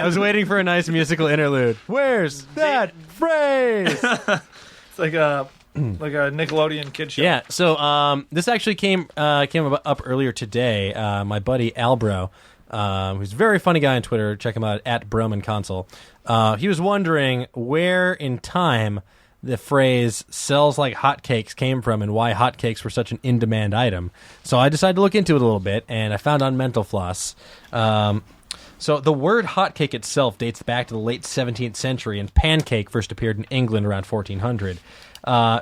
was waiting for a nice musical interlude. Where's that phrase? it's like a Nickelodeon kid show. Yeah. So this actually came up earlier today. My buddy Albro, who's a very funny guy on Twitter. Check him out at Broman Console. He was wondering where in time the phrase "sells like hotcakes" came from and why hotcakes were such an in-demand item. So I decided to look into it a little bit, and I found on Mental Floss. So the word hotcake itself dates back to the late 17th century, and pancake first appeared in England around 1400.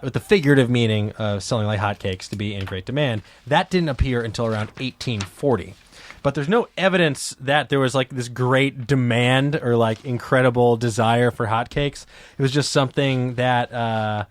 With the figurative meaning of selling like hotcakes to be in great demand. That didn't appear until around 1840. But there's no evidence that there was like this great demand or like incredible desire for hotcakes. It was just something that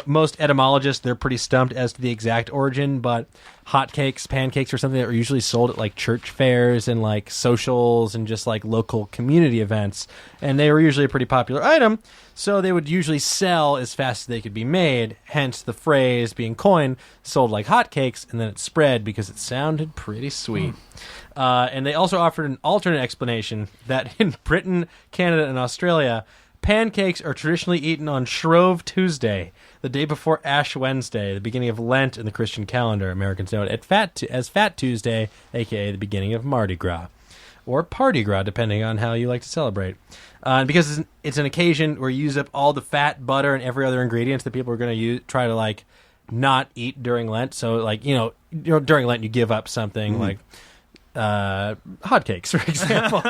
most etymologists, they're pretty stumped as to the exact origin, but hotcakes, pancakes are something that were usually sold at like church fairs and like socials and just like local community events. And they were usually a pretty popular item, so they would usually sell as fast as they could be made, hence the phrase being coined, sold like hotcakes, and then it spread because it sounded pretty sweet. And they also offered an alternate explanation that in Britain, Canada, and Australia, pancakes are traditionally eaten on Shrove Tuesday, the day before Ash Wednesday, the beginning of Lent in the Christian calendar. Americans know it as Fat Tuesday, a.k.a. the beginning of Mardi Gras, or Party Gras, depending on how you like to celebrate. Because it's an occasion where you use up all the fat, butter, and every other ingredients that people are going to try to like not eat during Lent. So like during Lent you give up something like hotcakes, for example.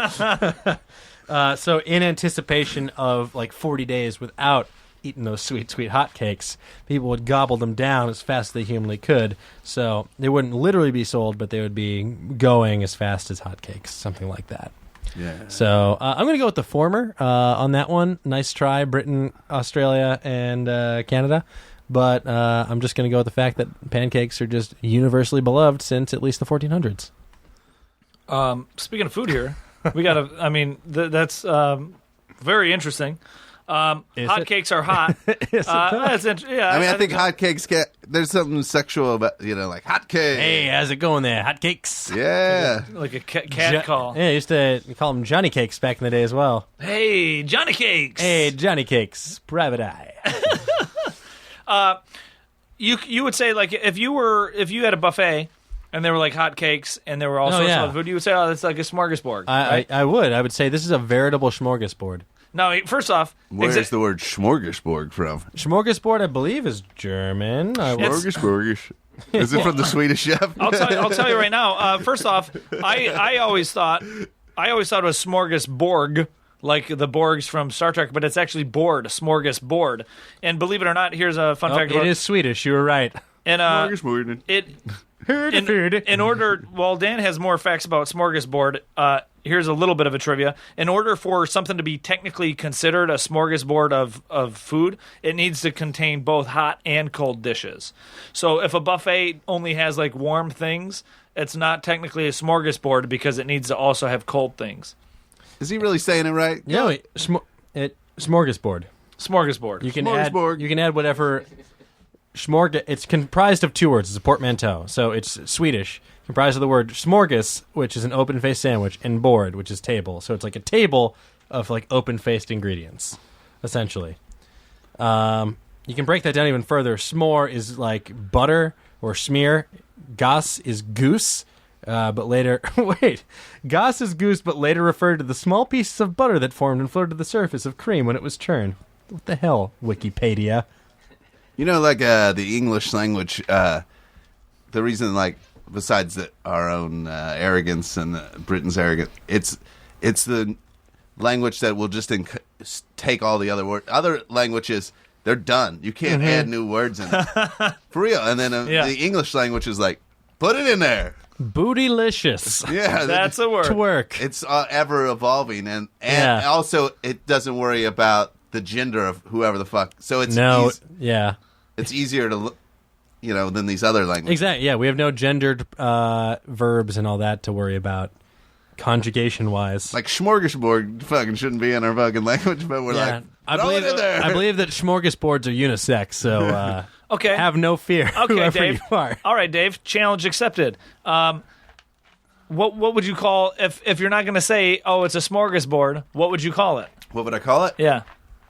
So in anticipation of like 40 days without eating those sweet, sweet hotcakes, people would gobble them down as fast as they humanly could. So they wouldn't literally be sold, but they would be going as fast as hotcakes, something like that. Yeah. So I'm going to go with the former on that one. Nice try, Britain, Australia, and Canada. But I'm just going to go with the fact that pancakes are just universally beloved since at least the 1400s. Speaking of food here, we got that's very interesting. Hotcakes are hot. That's yeah. I think hotcakes there's something sexual about, like hotcakes. Hey, how's it going there? Hotcakes. Yeah. Like a cat call. Yeah, used to call them Johnny Cakes back in the day as well. Hey, Johnny Cakes. Hey, Johnny Cakes. Private eye. You would say, like, if you had a buffet and there were like hot cakes and there were all sorts of food, you would say, oh, that's like a smorgasbord. Right? I would say this is a veritable smorgasbord. Now, first off, where's the word smorgasbord from? Smorgasbord, I believe, is German. Smorgasbord. Is it from the Swedish chef? I'll tell you right now. First off, I always thought it was smorgasbord, like the Borgs from Star Trek, but it's actually board, a smorgasbord. And believe it or not, here's a fun fact. It is Swedish. You were right. And smorgasbord. In order, while Dan has more facts about smorgasbord, here's a little bit of a trivia. In order for something to be technically considered a smorgasbord of food, it needs to contain both hot and cold dishes. So if a buffet only has like warm things, it's not technically a smorgasbord because it needs to also have cold things. Is he really saying it right? No, smorgasbord. Smorgasbord. You can Smorgasbord. add whatever. It's comprised of two words. It's a portmanteau, so it's Swedish, comprised of the word smorgas, which is an open-faced sandwich, and board, which is table. So it's like a table of like open-faced ingredients, essentially. You can break that down even further. Smor is like butter or smear. Gas is goose, but later gas is goose, but later referred to the small pieces of butter that formed and floated to the surface of cream when it was churned. What the hell, Wikipedia? Like the English language, the reason, like, besides our own arrogance and Britain's arrogance, it's the language that will just take all the other words. Other languages, they're done. You can't add new words in it. For real. And then the English language is like, put it in there. Bootylicious. Yeah. That's a word. Twerk. It's ever evolving. And also, it doesn't worry about the gender of whoever the fuck. So it's it's easier to, than these other languages. Exactly. Yeah, we have no gendered verbs and all that to worry about, conjugation-wise. Like smorgasbord fucking shouldn't be in our fucking language, but we're like, I believe that smorgasbords are unisex, so okay, have no fear. Okay, Dave. You are. All right, Dave. Challenge accepted. What would you call if you're not going to say, oh, it's a smorgasbord? What would you call it? What would I call it? Yeah.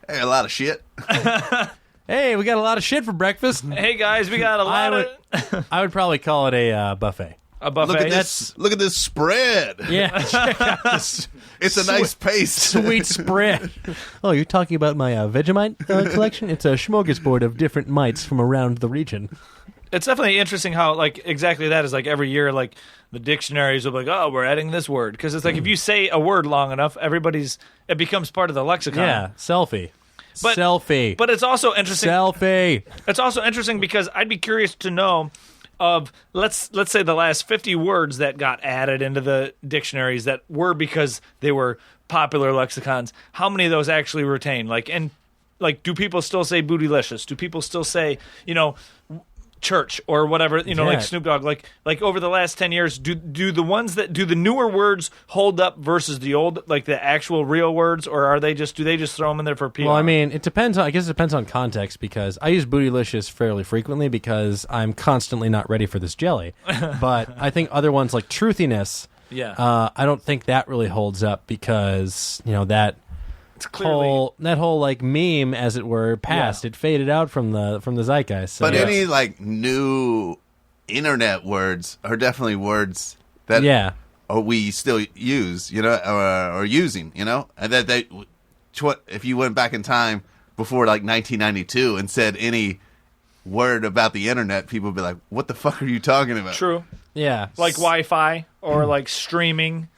Hey, a lot of shit. Hey, we got a lot of shit for breakfast. Hey guys, we got a lot of. I would probably call it a buffet. A buffet. Look at this spread. Yeah, check out this. It's a nice paste. Sweet spread. Oh, you're talking about my Vegemite collection? It's a smorgasbord of different mites from around the region. It's definitely interesting how, like, exactly that is, like, every year, like, the dictionaries will be like, oh, we're adding this word. Because it's like, if you say a word long enough, it becomes part of the lexicon. Yeah, selfie. Selfie. But it's also interesting. Selfie. It's also interesting because I'd be curious to know of, let's say the last 50 words that got added into the dictionaries that were because they were popular lexicons, how many of those actually retain? Like, do people still say bootylicious? Do people still say, church or whatever, like Snoop Dogg, like over the last 10 years, do the newer words hold up versus the old, like the actual real words, or do they just throw them in there for PR? Well, I mean, it depends on context, because I use bootylicious fairly frequently because I'm constantly not ready for this jelly. But I think other ones like truthiness, I don't think that really holds up because, that whole like meme, as it were, passed. It faded out from the zeitgeist. So. But any like new internet words are definitely words that we still use, or using, and that if you went back in time before like 1992 and said any word about the internet, people would be like, "What the fuck are you talking about?" True. Yeah, like Wi-Fi or like streaming.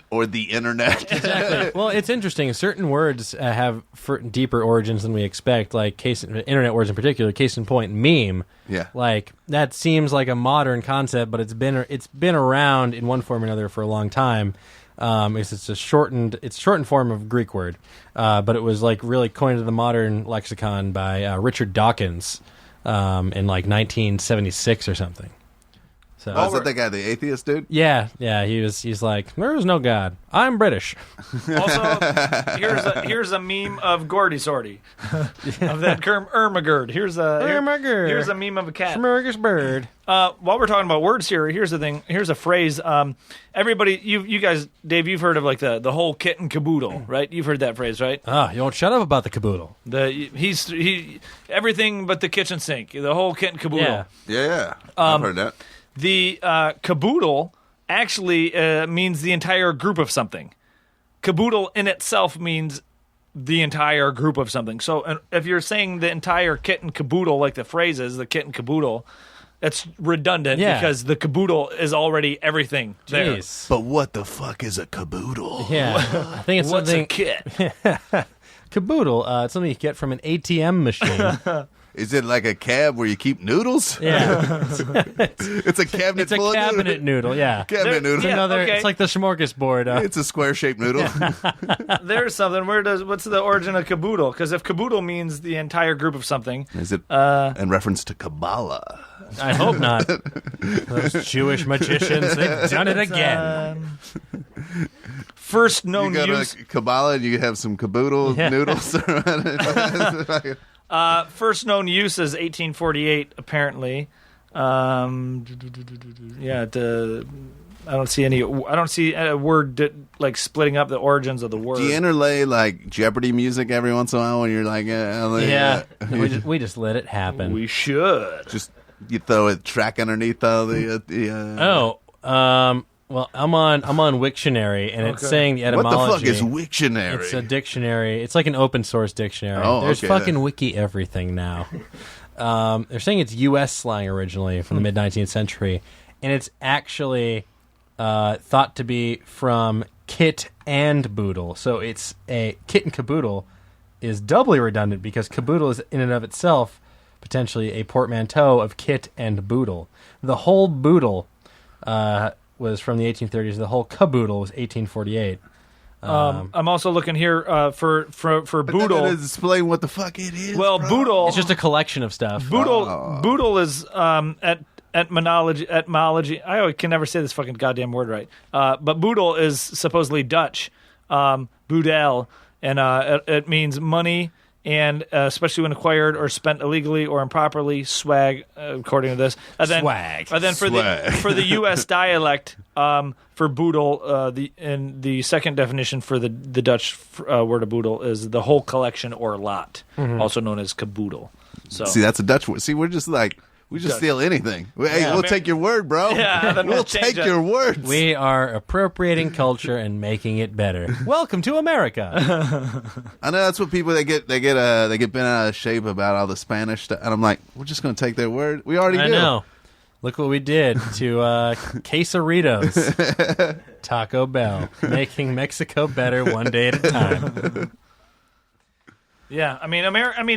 or the internet. Exactly. Well, it's interesting. Certain words have deeper origins than we expect, like internet words in particular. Case in point, meme. Yeah. Like, that seems like a modern concept, but it's been around in one form or another for a long time. It's a shortened form of Greek word, but it was like really coined into the modern lexicon by Richard Dawkins in like 1976 or something. So, is that the guy, the atheist dude? Yeah. He's like, there is no God. I'm British. Also, here's a meme of Gordy Sorty of that Ermagerd. Here's a meme of a cat. Smorgasbord. While we're talking about words here, here's the thing. Here's a phrase. Everybody, you guys, Dave, you've heard of like the whole kit and caboodle, right? You've heard that phrase, right? You don't shut up about the caboodle. He everything but the kitchen sink. The whole kit and caboodle. Yeah. I've heard that. The caboodle actually means the entire group of something. Caboodle in itself means the entire group of something. So if you're saying the entire kit and caboodle, like the phrase is, the kit and caboodle, that's redundant because the caboodle is already everything there. Jeez. But what the fuck is a caboodle? Yeah. I think it's What's something... a kit? Caboodle, it's something you get from an ATM machine. Is it like a cab where you keep noodles? Yeah. It's a cabinet It's a full of cabinet noodle, yeah. Cabinet noodle. It's like the smorgasbord. It's a square-shaped noodle. There's something. What's the origin of caboodle? Because if caboodle means the entire group of something, Is it in reference to Kabbalah? I hope not. Those Jewish magicians, they've done it again. First You known go use. to Kabbalah and you have some caboodle noodles. First known use is 1848, apparently. I don't see a word like splitting up the origins of the word. Do you interlay like Jeopardy music every once in a while when you're like, We just let it happen. We should. just you throw a track underneath all the. Well, I'm on Wiktionary, and it's saying the etymology. What the fuck is Wiktionary? It's a dictionary. It's like an open source dictionary. Oh, There's okay. fucking wiki everything now. They're saying it's U.S. slang originally from the mid-19th century, and it's actually thought to be from kit and boodle. So it's a kit and caboodle is doubly redundant because caboodle is in and of itself potentially a portmanteau of kit and boodle. The whole boodle was from the 1830s. The whole caboodle was 1848. I'm also looking here for boodle. Explain what the fuck it is. Well, bro. boodle. It's just a collection of stuff. Boodle is etymology. I can never say this fucking goddamn word right. But boodle is supposedly Dutch. Boedel, and it means money, and especially when acquired or spent illegally or improperly, swag, according to this. And then, Swag. And then for the U.S. dialect, for boodle, the second definition for the Dutch word of boodle is the whole collection or lot, also known as caboodle. So See, that's a Dutch word. See, we're just like. We just steal anything. Hey, we'll take your word, bro. Yeah, then we'll change take it. your words. We are appropriating culture and making it better. Welcome to America. I know that's what people they get bent out of shape about all the Spanish stuff, and I'm like, we're just going to take their word. We already do. I know. Look what we did to quesaritos. Taco Bell, making Mexico better one day at a time. Yeah, I mean,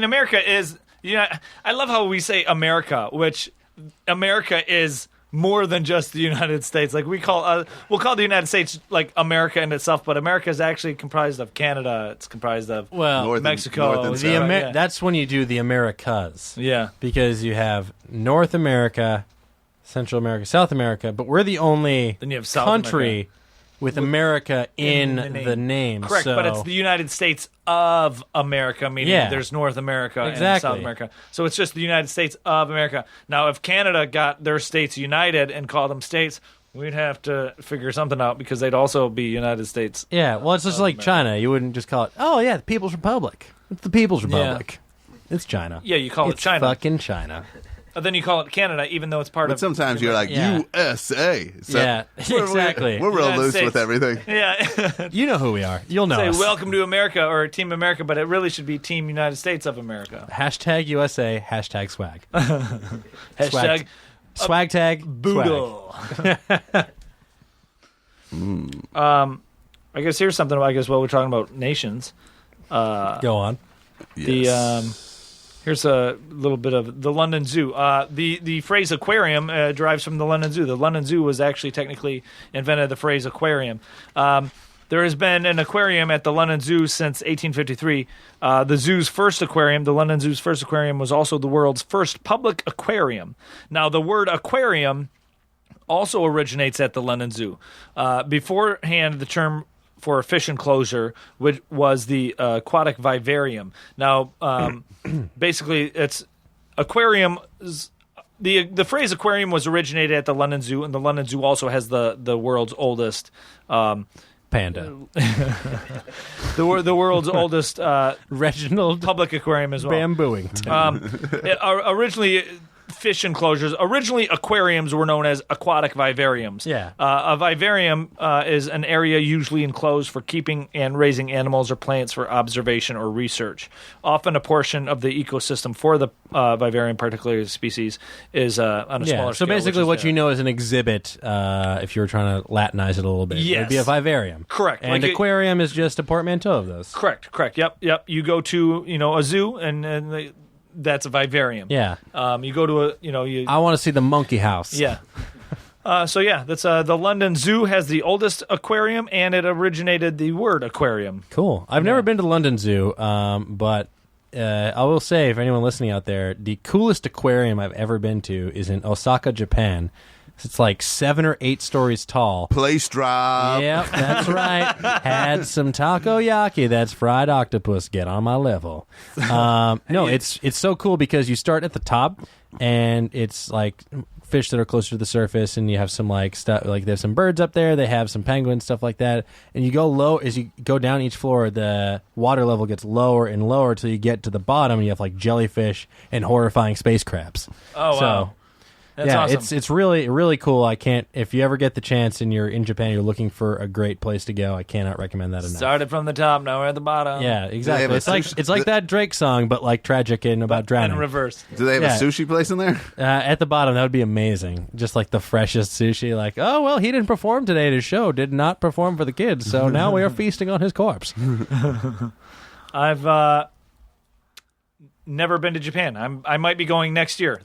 America is. Yeah, I love how we say America, which America is more than just the United States. Like we'll call the United States like America in itself, but America is actually comprised of Canada. It's comprised of Mexico. That's when you do the Americas. Yeah, because you have North America, Central America, South America, but we're the only then you have South country America. With America in the name. Correct, so. But it's the United States of America, meaning there's North America and South America. So it's just the United States of America. Now, if Canada got their states united and called them states, we'd have to figure something out because they'd also be United States. Yeah, well, it's just like America. China. You wouldn't just call it, the People's Republic. It's the People's Republic. Yeah. It's China. Yeah, you call it China. It's fucking China. Then you call it Canada, even though it's part of. But sometimes you're like USA. So exactly. We're real United loose States. with everything. Yeah, you know who we are. You'll know. Say us. Welcome to America or Team America, but it really should be Team United States of America. Hashtag USA. Hashtag swag. Hashtag swag tag boodle. I guess here's something. I guess while we're talking about nations, Go on. here's a little bit of the London Zoo. The phrase aquarium derives from the London Zoo. The London Zoo was actually technically invented the phrase aquarium. There has been an aquarium at the London Zoo since 1853. The London Zoo's first aquarium was also the world's first public aquarium. Now, the word aquarium also originates at the London Zoo. Beforehand, the term for a fish enclosure, which was the aquatic vivarium. Now, basically, it's aquarium. The phrase aquarium was originated at the London Zoo, and the London Zoo also has the world's oldest Panda. the world's oldest Reginald public aquarium as well. Bambooing. Originally, fish enclosures. Originally, aquariums were known as aquatic vivariums. Yeah. A vivarium is an area usually enclosed for keeping and raising animals or plants for observation or research. Often a portion of the ecosystem for the vivarium, particularly species, is on a smaller so scale. basically what you know is an exhibit, if you were trying to Latinize it a little bit. Yes. It would be a vivarium. Correct. And aquarium is just a portmanteau of those. Correct. Yep. You go to a zoo and that's a vivarium. Yeah. You go to I want to see the monkey house. Yeah. That's the London Zoo has the oldest aquarium, and it originated the word aquarium. Cool. I've never been to the London Zoo, but I will say, if anyone listening out there, the coolest aquarium I've ever been to is in Osaka, Japan. It's like 7 or 8 stories tall. Place drop. Yep, that's right. Had some takoyaki. That's fried octopus. Get on my level. No, it's so cool because you start at the top, and it's like fish that are closer to the surface, and you have some like stuff. Like there's some birds up there. They have some penguins, stuff like that. And you go low as you go down each floor. The water level gets lower and lower till you get to the bottom, and you have like jellyfish and horrifying space crabs. Oh wow. That's awesome. It's really, really cool. If you ever get the chance and you're in Japan, you're looking for a great place to go, I cannot recommend that enough. Started from the top, now we're at the bottom. Yeah, exactly. It's like that Drake song, but like tragic and about drowning. In reverse. Do they have a sushi place in there? At the bottom, that would be amazing. Just like the freshest sushi. Like, oh, well, he didn't perform today at his show. Did not perform for the kids. So now we are feasting on his corpse. I've never been to Japan. I might be going next year.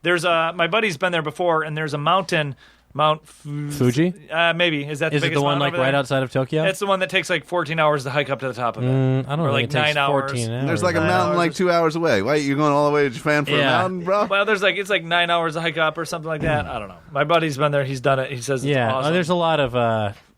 There's my buddy's been there before, and there's a mountain, Mount Fuji. Maybe is that the Is it biggest the one mountain like right outside of Tokyo? It's the one that takes like 14 hours to hike up to the top of it. I don't know. Or like 9 hours. 14 hours. There's like a mountain like 2 hours away. Why, you're going all the way to Japan for a mountain, bro? Well, it's like 9 hours to hike up or something like that. I don't know. My buddy's been there. He's done it. He says it's awesome.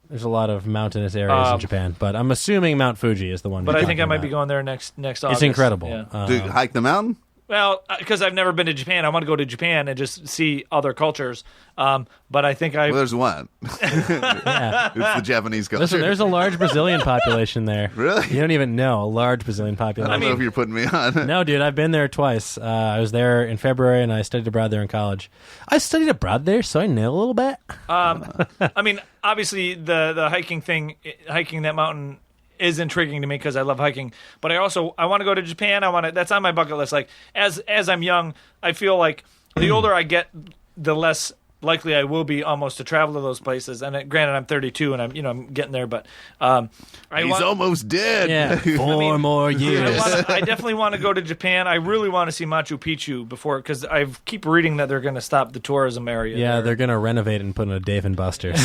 There's a lot of mountainous areas in Japan, but I'm assuming Mount Fuji is the one. But I think I might be going there next August. It's incredible. Yeah. Do you hike the mountain? Well, because I've never been to Japan, I want to go to Japan and just see other cultures. But I think Well, there's one. It's the Japanese culture. Listen, there's a large Brazilian population there. Really? You don't even know. A large Brazilian population. I don't know if you're putting me on. No, dude, I've been there twice. I was there in February, and I studied abroad there in college. I studied abroad there, so I know a little bit. I mean, obviously, the hiking that mountain is intriguing to me because I love hiking. But I want to go to Japan. That's on my bucket list. Like as I'm young, I feel like the older I get, the less likely I will be almost to travel to those places. And granted, I'm 32 and I'm getting there, but he's almost dead. Yeah, 4 more years. I definitely want to go to Japan. I really want to see Machu Picchu because I keep reading that they're going to stop the tourism area. Yeah, they're going to renovate and put in a Dave and Buster's.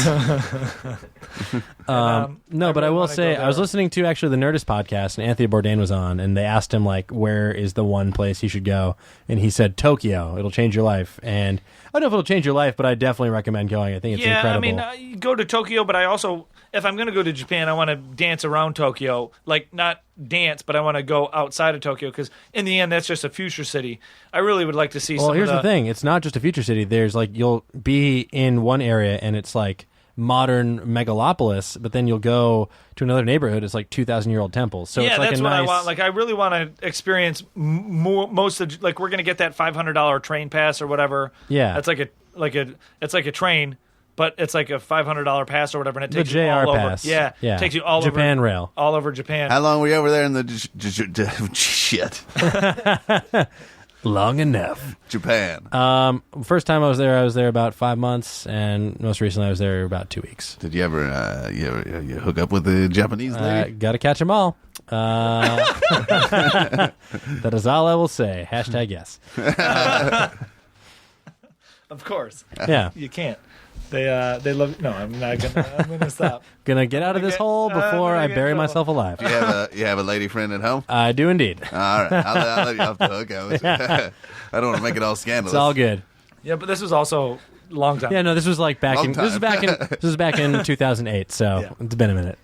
But I will say, I was listening to actually the Nerdist podcast, and Anthony Bourdain was on, and they asked him like, where is the one place he should go, and he said Tokyo. It'll change your life. And I don't know if it'll change your life, but I definitely recommend going. I think it's incredible. I mean, you go to Tokyo, but I also, if I'm going to go to Japan, I want to dance around Tokyo. Like, not dance, but I want to go outside of Tokyo, because in the end, that's just a future city. I really would like to see Well, here's the thing. It's not just a future city. There's like, you'll be in one area, and it's like modern megalopolis, but then you'll go to another neighborhood. It's like 2,000-year-old temples. So it's like that's a what nice... I want. Like, I really want to experience most of. Like, we're gonna get that $500 train pass or whatever. Yeah, that's it's like a train, but it's like a $500 pass or whatever, and it takes the you JR all pass. over. Yeah, takes you all Japan over Rail, all over Japan. How long were you over there in the shit? Long enough. Japan. First time I was there about 5 months, and most recently I was there about 2 weeks. Did you ever you hook up with the Japanese lady? Gotta catch them all. That is all I will say. Hashtag yes. Of course. Yeah. You can't. They love. No, I'm not gonna. I'm gonna stop. Gonna get out of this hole before I bury myself alive. You have a lady friend at home? I do indeed. All right, I'll let you off the hook. I don't want to make it all scandalous. It's all good. Yeah, but this was also a long time. Yeah, no, this was like back Long in time. This was back in 2008. So Yeah. it's been a minute.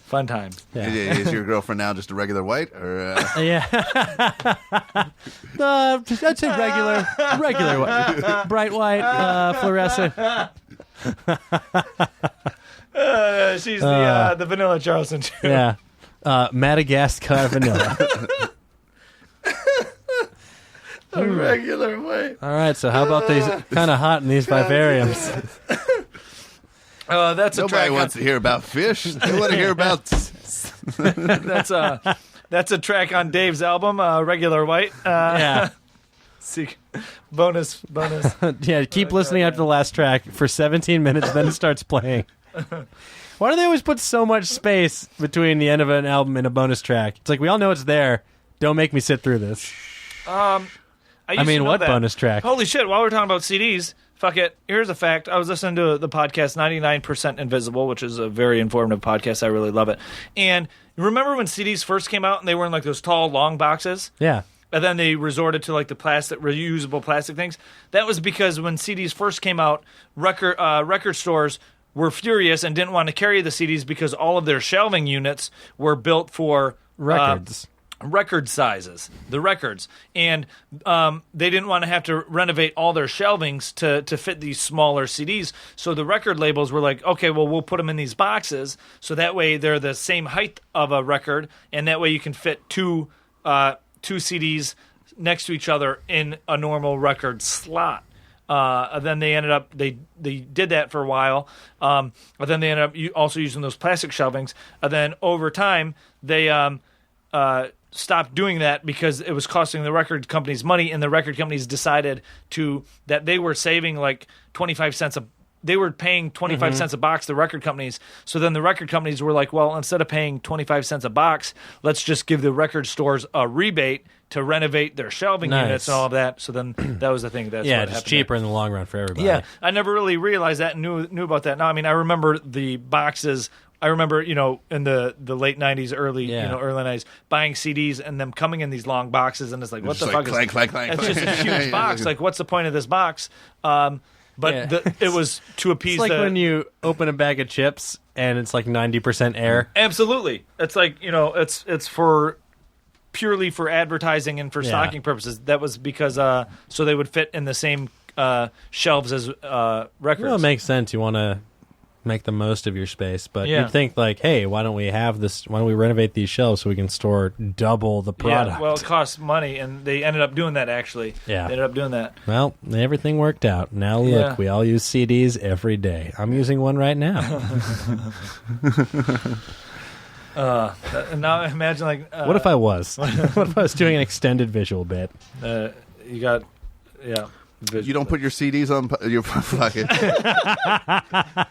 Fun times. Yeah. Is your girlfriend now just a regular white, or Yeah. I'd say regular white, bright white, fluorescent. She's the vanilla Charleston too. Yeah. Madagascar vanilla. A regular white. All right, so how about these kind of hot in these vivariums? That's a nobody track. wants to hear about fish? They want to hear about. That's a track on Dave's album, Regular White. Yeah. Bonus. Yeah, keep listening after the last track for 17 minutes, then it starts playing. Why do they always put so much space between the end of an album and a bonus track? It's like, we all know it's there. Don't make me sit through this. I mean, what bonus track? Holy shit, while we're talking about CDs, fuck it. Here's a fact. I was listening to the podcast 99% Invisible, which is a very informative podcast. I really love it. And remember when CDs first came out and they were in like those tall, long boxes? Yeah. And then they resorted to like the reusable plastic things. That was because when CDs first came out, record stores were furious and didn't want to carry the CDs because all of their shelving units were built for Records. Record sizes, the records, and they didn't want to have to renovate all their shelvings to fit these smaller CDs. So the record labels were like, okay, well, we'll put them in these boxes, so that way they're the same height of a record, and that way you can fit two CDs next to each other in a normal record slot. Then they ended up they did that for a while, but then they ended up also using those plastic shelvings. And then over time they stopped doing that because it was costing the record companies money, and the record companies decided that they were saving like 25 cents they were paying 25 cents a box, the record companies. So then the record companies were like, well, instead of paying 25 cents a box, let's just give the record stores a rebate to renovate their shelving units and all of that. So then that was the thing. That's Yeah, what just happened cheaper there. in the long run for everybody. Yeah, I never really realized that and knew about that. Now, I mean, I remember the boxes. I remember, in the late 90s, early 90s, buying CDs and them coming in these long boxes, and it's like, what the fuck is clank, clank, clank, it's clank. just a huge box. Like, what's the point of this box? But it was to appease It's like when you open a bag of chips and it's like 90% air. Absolutely. It's like, it's for purely for advertising and for stocking purposes. That was because so they would fit in the same shelves as records. Well, it makes sense. You want to make the most of your space, but you'd think like, hey, why don't we renovate these shelves so we can store double the product? Yeah, well, it costs money, and they ended up doing that, actually. Yeah. They ended up doing that. Well, everything worked out. Now look, Yeah. we all use CDs every day. I'm using one right now. And now imagine, like... What if I was? What if I was doing an extended visual bit? you got... Yeah. You don't put your CDs on your fucking.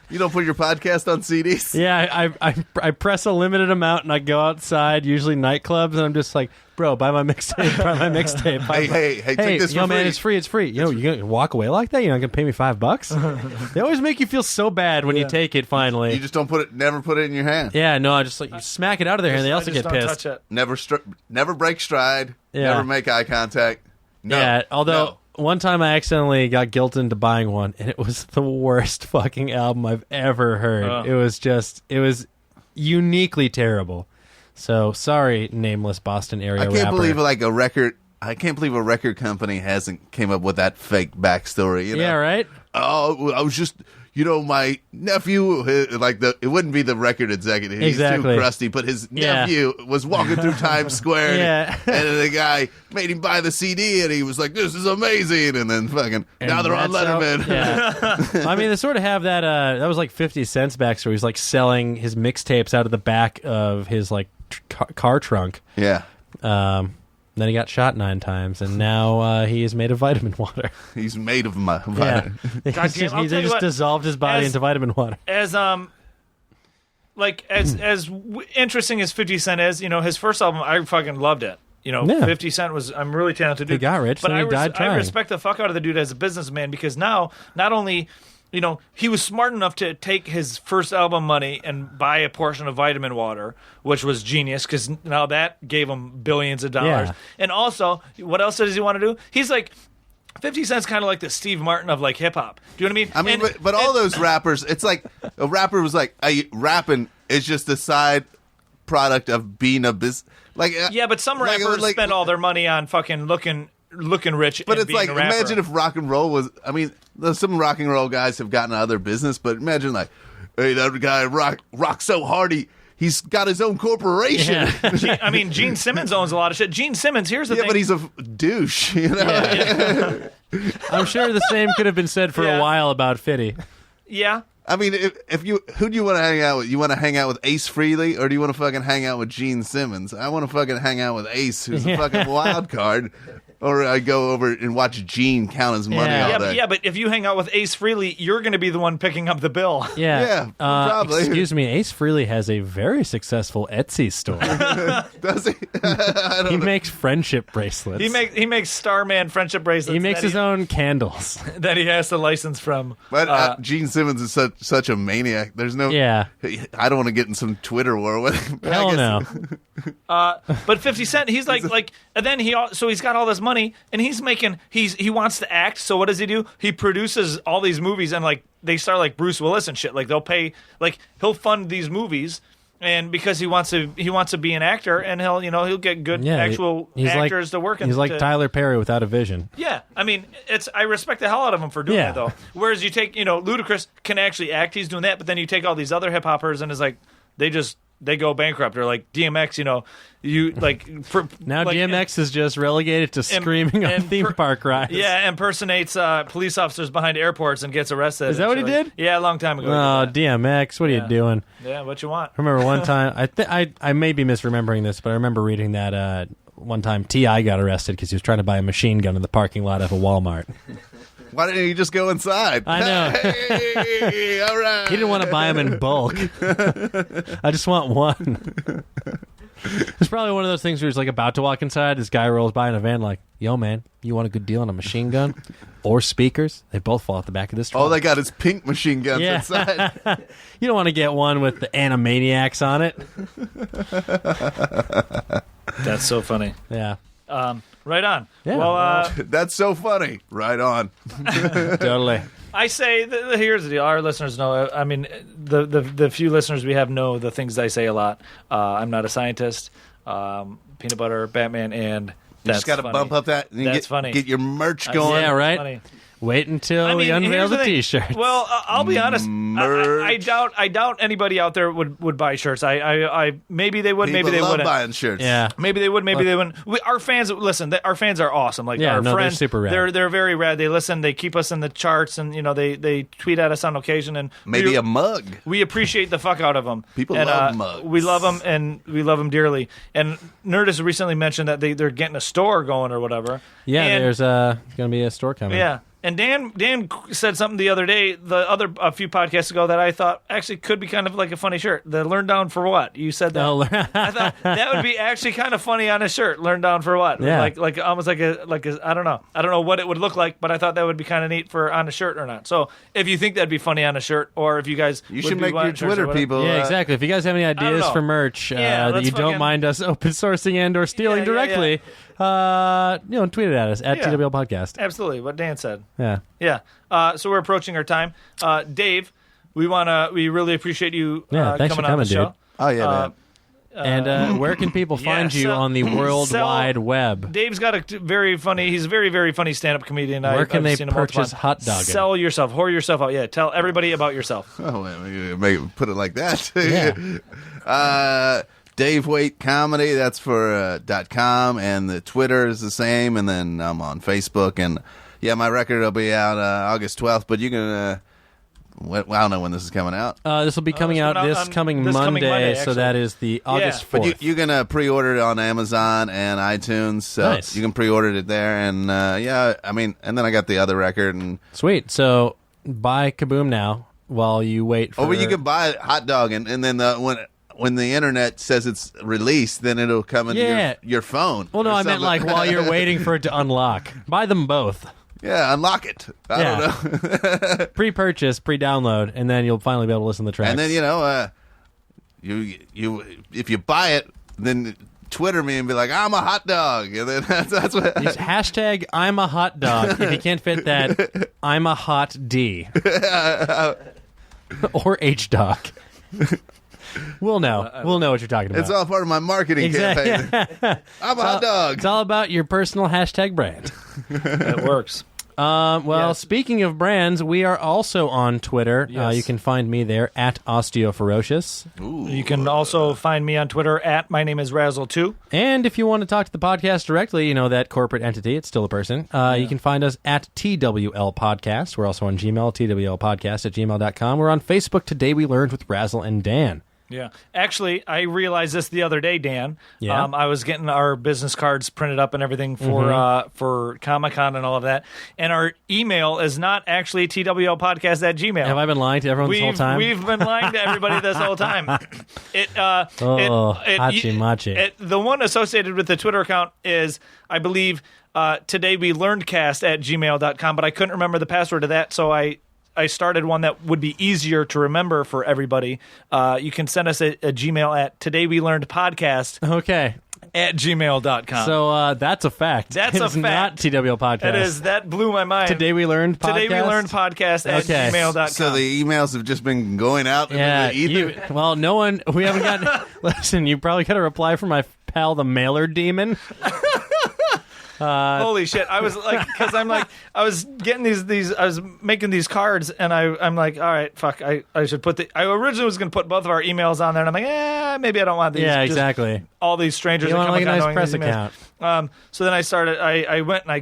You don't put your podcast on CDs. Yeah, I press a limited amount and I go outside, usually nightclubs, and I'm just like, bro, buy my mixtape, buy my mixtape. Hey, take this for man, free. it's free. You gonna walk away like that? You're not gonna pay me $5? They always make you feel so bad when you take it. Finally, You just don't never put it in your hand. yeah, no, I just like you smack it out of their hand. They also I just get don't pissed. touch it. Never break stride. Yeah. Never make eye contact. No. Yeah, although No. one time I accidentally got guilted into buying one, and it was the worst fucking album I've ever heard. It was uniquely terrible. So sorry, nameless Boston area rapper. I can't believe a record company hasn't came up with that fake backstory. Yeah, right? Oh, I was just, my nephew, it wouldn't be the record executive. He's Exactly. too crusty, but his nephew was walking through Times Square, Yeah. and the guy made him buy the CD, and he was like, "This is amazing," and then now they're on that's how- Letterman. Yeah. I mean, they sort of have that. That was like 50 Cent's backstory. He's like selling his mixtapes out of the back of his like car trunk. Yeah. Then he got shot 9 times, and now he is made of vitamin water. He's made of my Yeah. God damn, I'll He tell you just what, dissolved his body as- into vitamin water. As interesting as 50 Cent is, his first album, I fucking loved it. Yeah. 50 Cent was I'm really talented dude. He got rich, but then he died I trying. respect the fuck out of the dude as a businessman because now not only he was smart enough to take his first album money and buy a portion of vitamin water, which was genius because now that gave him billions of dollars. Yeah. And also, what else does he want to do? He's like 50 Cent's kind of like the Steve Martin of like hip hop. Do you know what I mean? But all those rappers, it's like a rapper was like, rapping is just a side product of being a business. Yeah, but some rappers spend all their money on fucking looking rich. But and it's being like, a rapper. imagine if rock and roll was. I mean, some rock and roll guys have gotten out of their business, but imagine like, hey, that guy rock so hard he's got his own corporation. Yeah. Gene Simmons owns a lot of shit. Gene Simmons, here's the thing. But he's a douche. Yeah. I'm sure the same could have been said for a while about Fitty. Yeah. I mean, who do you want to hang out with? You want to hang out with Ace Frehley, or do you want to fucking hang out with Gene Simmons? I want to fucking hang out with Ace, who's a fucking wild card, or I go over and watch Gene count his money all day. But if you hang out with Ace Frehley, you're going to be the one picking up the bill. Yeah. Probably. Excuse me, Ace Frehley has a very successful Etsy store. Does he? I don't He know. makes friendship bracelets. He makes Starman friendship bracelets. He makes his own candles. that he has to license from. But Gene Simmons is such a maniac. There's no. Yeah. I don't want to get in some Twitter war with him. But I Hell guess- no. But 50 Cent, he's like, and then he's got all this money, and he wants to act. So what does he do? He produces all these movies, and like they start like Bruce Willis and shit. Like they'll pay, like he'll fund these movies, and because he wants to be an actor, and he'll get good actual actors to work. He's like Tyler Perry without a vision. Yeah, I mean, I respect the hell out of him for doing Yeah. it though. Whereas you take, Ludacris can actually act, he's doing that, but then you take all these other hip hoppers, and it's like they go bankrupt. Or like DMX, you like Now like, DMX is just relegated to screaming on theme park rides. Yeah, impersonates police officers behind airports and gets arrested. Is that what he actually. did? Yeah, a long time ago. Oh, he did that. DMX, what are you doing? Yeah, what you want? I remember one time, I may be misremembering this, but I remember reading that one time T.I. got arrested because he was trying to buy a machine gun in the parking lot of a Walmart. Why didn't you just go inside? I know. Hey, all right. He didn't want to buy them in bulk. I just want one. It's probably one of those things where he's like about to walk inside. This guy rolls by in a van like, yo, man, you want a good deal on a machine gun or speakers? They both fall out the back of this truck. All they got is pink machine guns Yeah. inside. You don't want to get one with the Animaniacs on it. That's so funny. Yeah. Right on. Yeah. Well, That's so funny. Right on. Totally. I say, here's the deal. Our listeners know. I mean, the few listeners we have know the things I say a lot. I'm not a scientist. Peanut butter, Batman, and You that's just got to funny. bump up that and That's funny. get your merch going. Yeah, right? Funny. Wait until we unveil here's the thing. T-shirts. Well, I'll be honest. I doubt anybody out there would buy shirts. I maybe they would, People maybe they love wouldn't. buying shirts. yeah. Maybe they would, maybe they wouldn't. Our fans, listen. Our fans are awesome. Like Yeah, our no, they're friends, super rad. They're very rad. They listen. They keep us in the charts, and they tweet at us on occasion. And Maybe a mug. we appreciate the fuck out of them. People and, love mugs. We love them, and we love them dearly. And Nerdist recently mentioned that they're getting a store going or whatever. Yeah, And- there's going to be a store coming. yeah. And Dan said something the other day, a few podcasts ago, that I thought actually could be kind of like a funny shirt. The "Learn Down for What?" You said that. Oh, I thought that would be actually kind of funny on a shirt. "Learn Down for What?" Yeah. Like almost like a I don't know what it would look like, but I thought that would be kind of neat for on a shirt or not. So if you think that'd be funny on a shirt, or if you guys You would should be make your wanting shirts or Twitter whatever. people. Yeah, exactly. If you guys have any ideas know. for merch Yeah, that let's you don't fucking- mind us open sourcing and or stealing Yeah, directly, tweet it at us at Yeah. TWL Podcast. Absolutely, what Dan said. Yeah. Yeah. So we're approaching our time. Dave, we really appreciate you Yeah, thanks for coming on the coming, show. dude. Oh yeah, man. And where can people find you so- on the World so- Wide Web? Dave's got he's a very, very funny stand-up comedian. Where can I've they seen him multiple purchase times. Hotdoggin? Sell yourself, whore yourself out. Yeah, tell everybody about yourself. Oh, wait, put it like that. Yeah. Dave Waite Comedy. That's for .com, and the Twitter is the same. And then I'm on Facebook, and yeah, my record will be out August 12th. But you can I don't know when this is coming out. This will be coming out this coming Monday, so that is the August 4th. But you're going to pre-order it on Amazon and iTunes, so Nice. you can pre-order it there. And, and then I got the other record. And Sweet. So buy Kaboom now while you wait for... Or you can buy Hotdoggin, and then when the internet says it's released, then it'll come in your phone. Well, no, I meant like while you're waiting for it to unlock. Buy them both. Yeah, unlock it. I don't know. Pre-purchase, pre-download, and then you'll finally be able to listen to the tracks. And then, you if you buy it, then Twitter me and be like, I'm a hot dog. And then that's what... Use hashtag I'm a hot dog. If you can't fit that, I'm a hot D. Or H dog. We'll know. We'll know what you're talking about. It's all part of my marketing campaign. I'm a hot dog. It's all about your personal hashtag brand. It works. Speaking of brands, we are also on Twitter. Yes. You can find me there at Osteoferocious. Ooh. You can also find me on Twitter at my name is Razzle2. And if you want to talk to the podcast directly, that corporate entity, it's still a person, you can find us at TWL Podcast. We're also on Gmail, twlpodcast@gmail.com. We're on Facebook, Today We Learned with Razzle and Dan. Yeah. Actually, I realized this the other day, Dan. Yeah. I was getting our business cards printed up and everything for Comic-Con and all of that. And our email is not actually twlpodcast@gmail. Have I been lying to everyone this whole time? We've been lying to everybody this whole time. hachi-machi. The one associated with the Twitter account is, I believe, Today We Learned Cast at gmail.com, but I couldn't remember the password to that, so I started one that would be easier to remember for everybody. You can send us a Gmail at todaywelearnedpodcast Okay. at gmail.com. So that's a fact. That's It's a fact. not TWL Podcast. It is. That blew my mind. Today We Learned Podcast? Today We Learned Podcast at Okay. gmail.com. So the emails have just been going out Yeah. into the ether? No one... We haven't gotten... Listen, you probably got a reply from my pal, the Mailer Demon. Holy shit! I was like, because I was getting these, I was making these cards, and I'm like, all right, fuck, I should put I originally was going to put both of our emails on there, and I'm like, maybe I don't want these. Yeah, just exactly. all these strangers. You that want like a come nice press these emails. account. So then I went and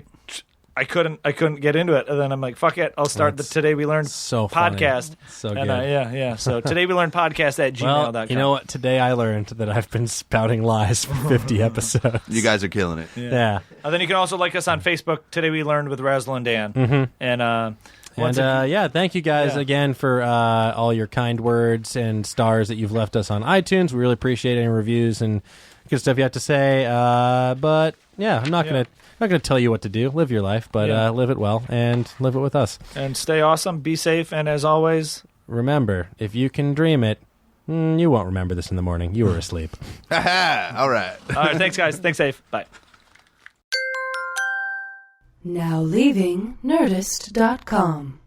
I couldn't get into it, and then I'm like, fuck it, I'll start the Today We Learned So funny. podcast. So And, good. So Today We Learned Podcast at gmail.com. Well, you know what? Today I learned that I've been spouting lies for 50 episodes. You guys are killing it. Yeah. And then you can also like us on Facebook. Today We Learned with Razzle and Dan. And thank you guys again for all your kind words and stars that you've left us on iTunes. We really appreciate any reviews and good stuff you have to say. But yeah, I'm not gonna tell you what to do. Live your life, but live it well and live it with us. And stay awesome, be safe, and as always, remember, if you can dream it, you won't remember this in the morning. You were asleep. All right. All right, thanks guys. Thanks, safe. Bye. Now leaving Nerdist.com.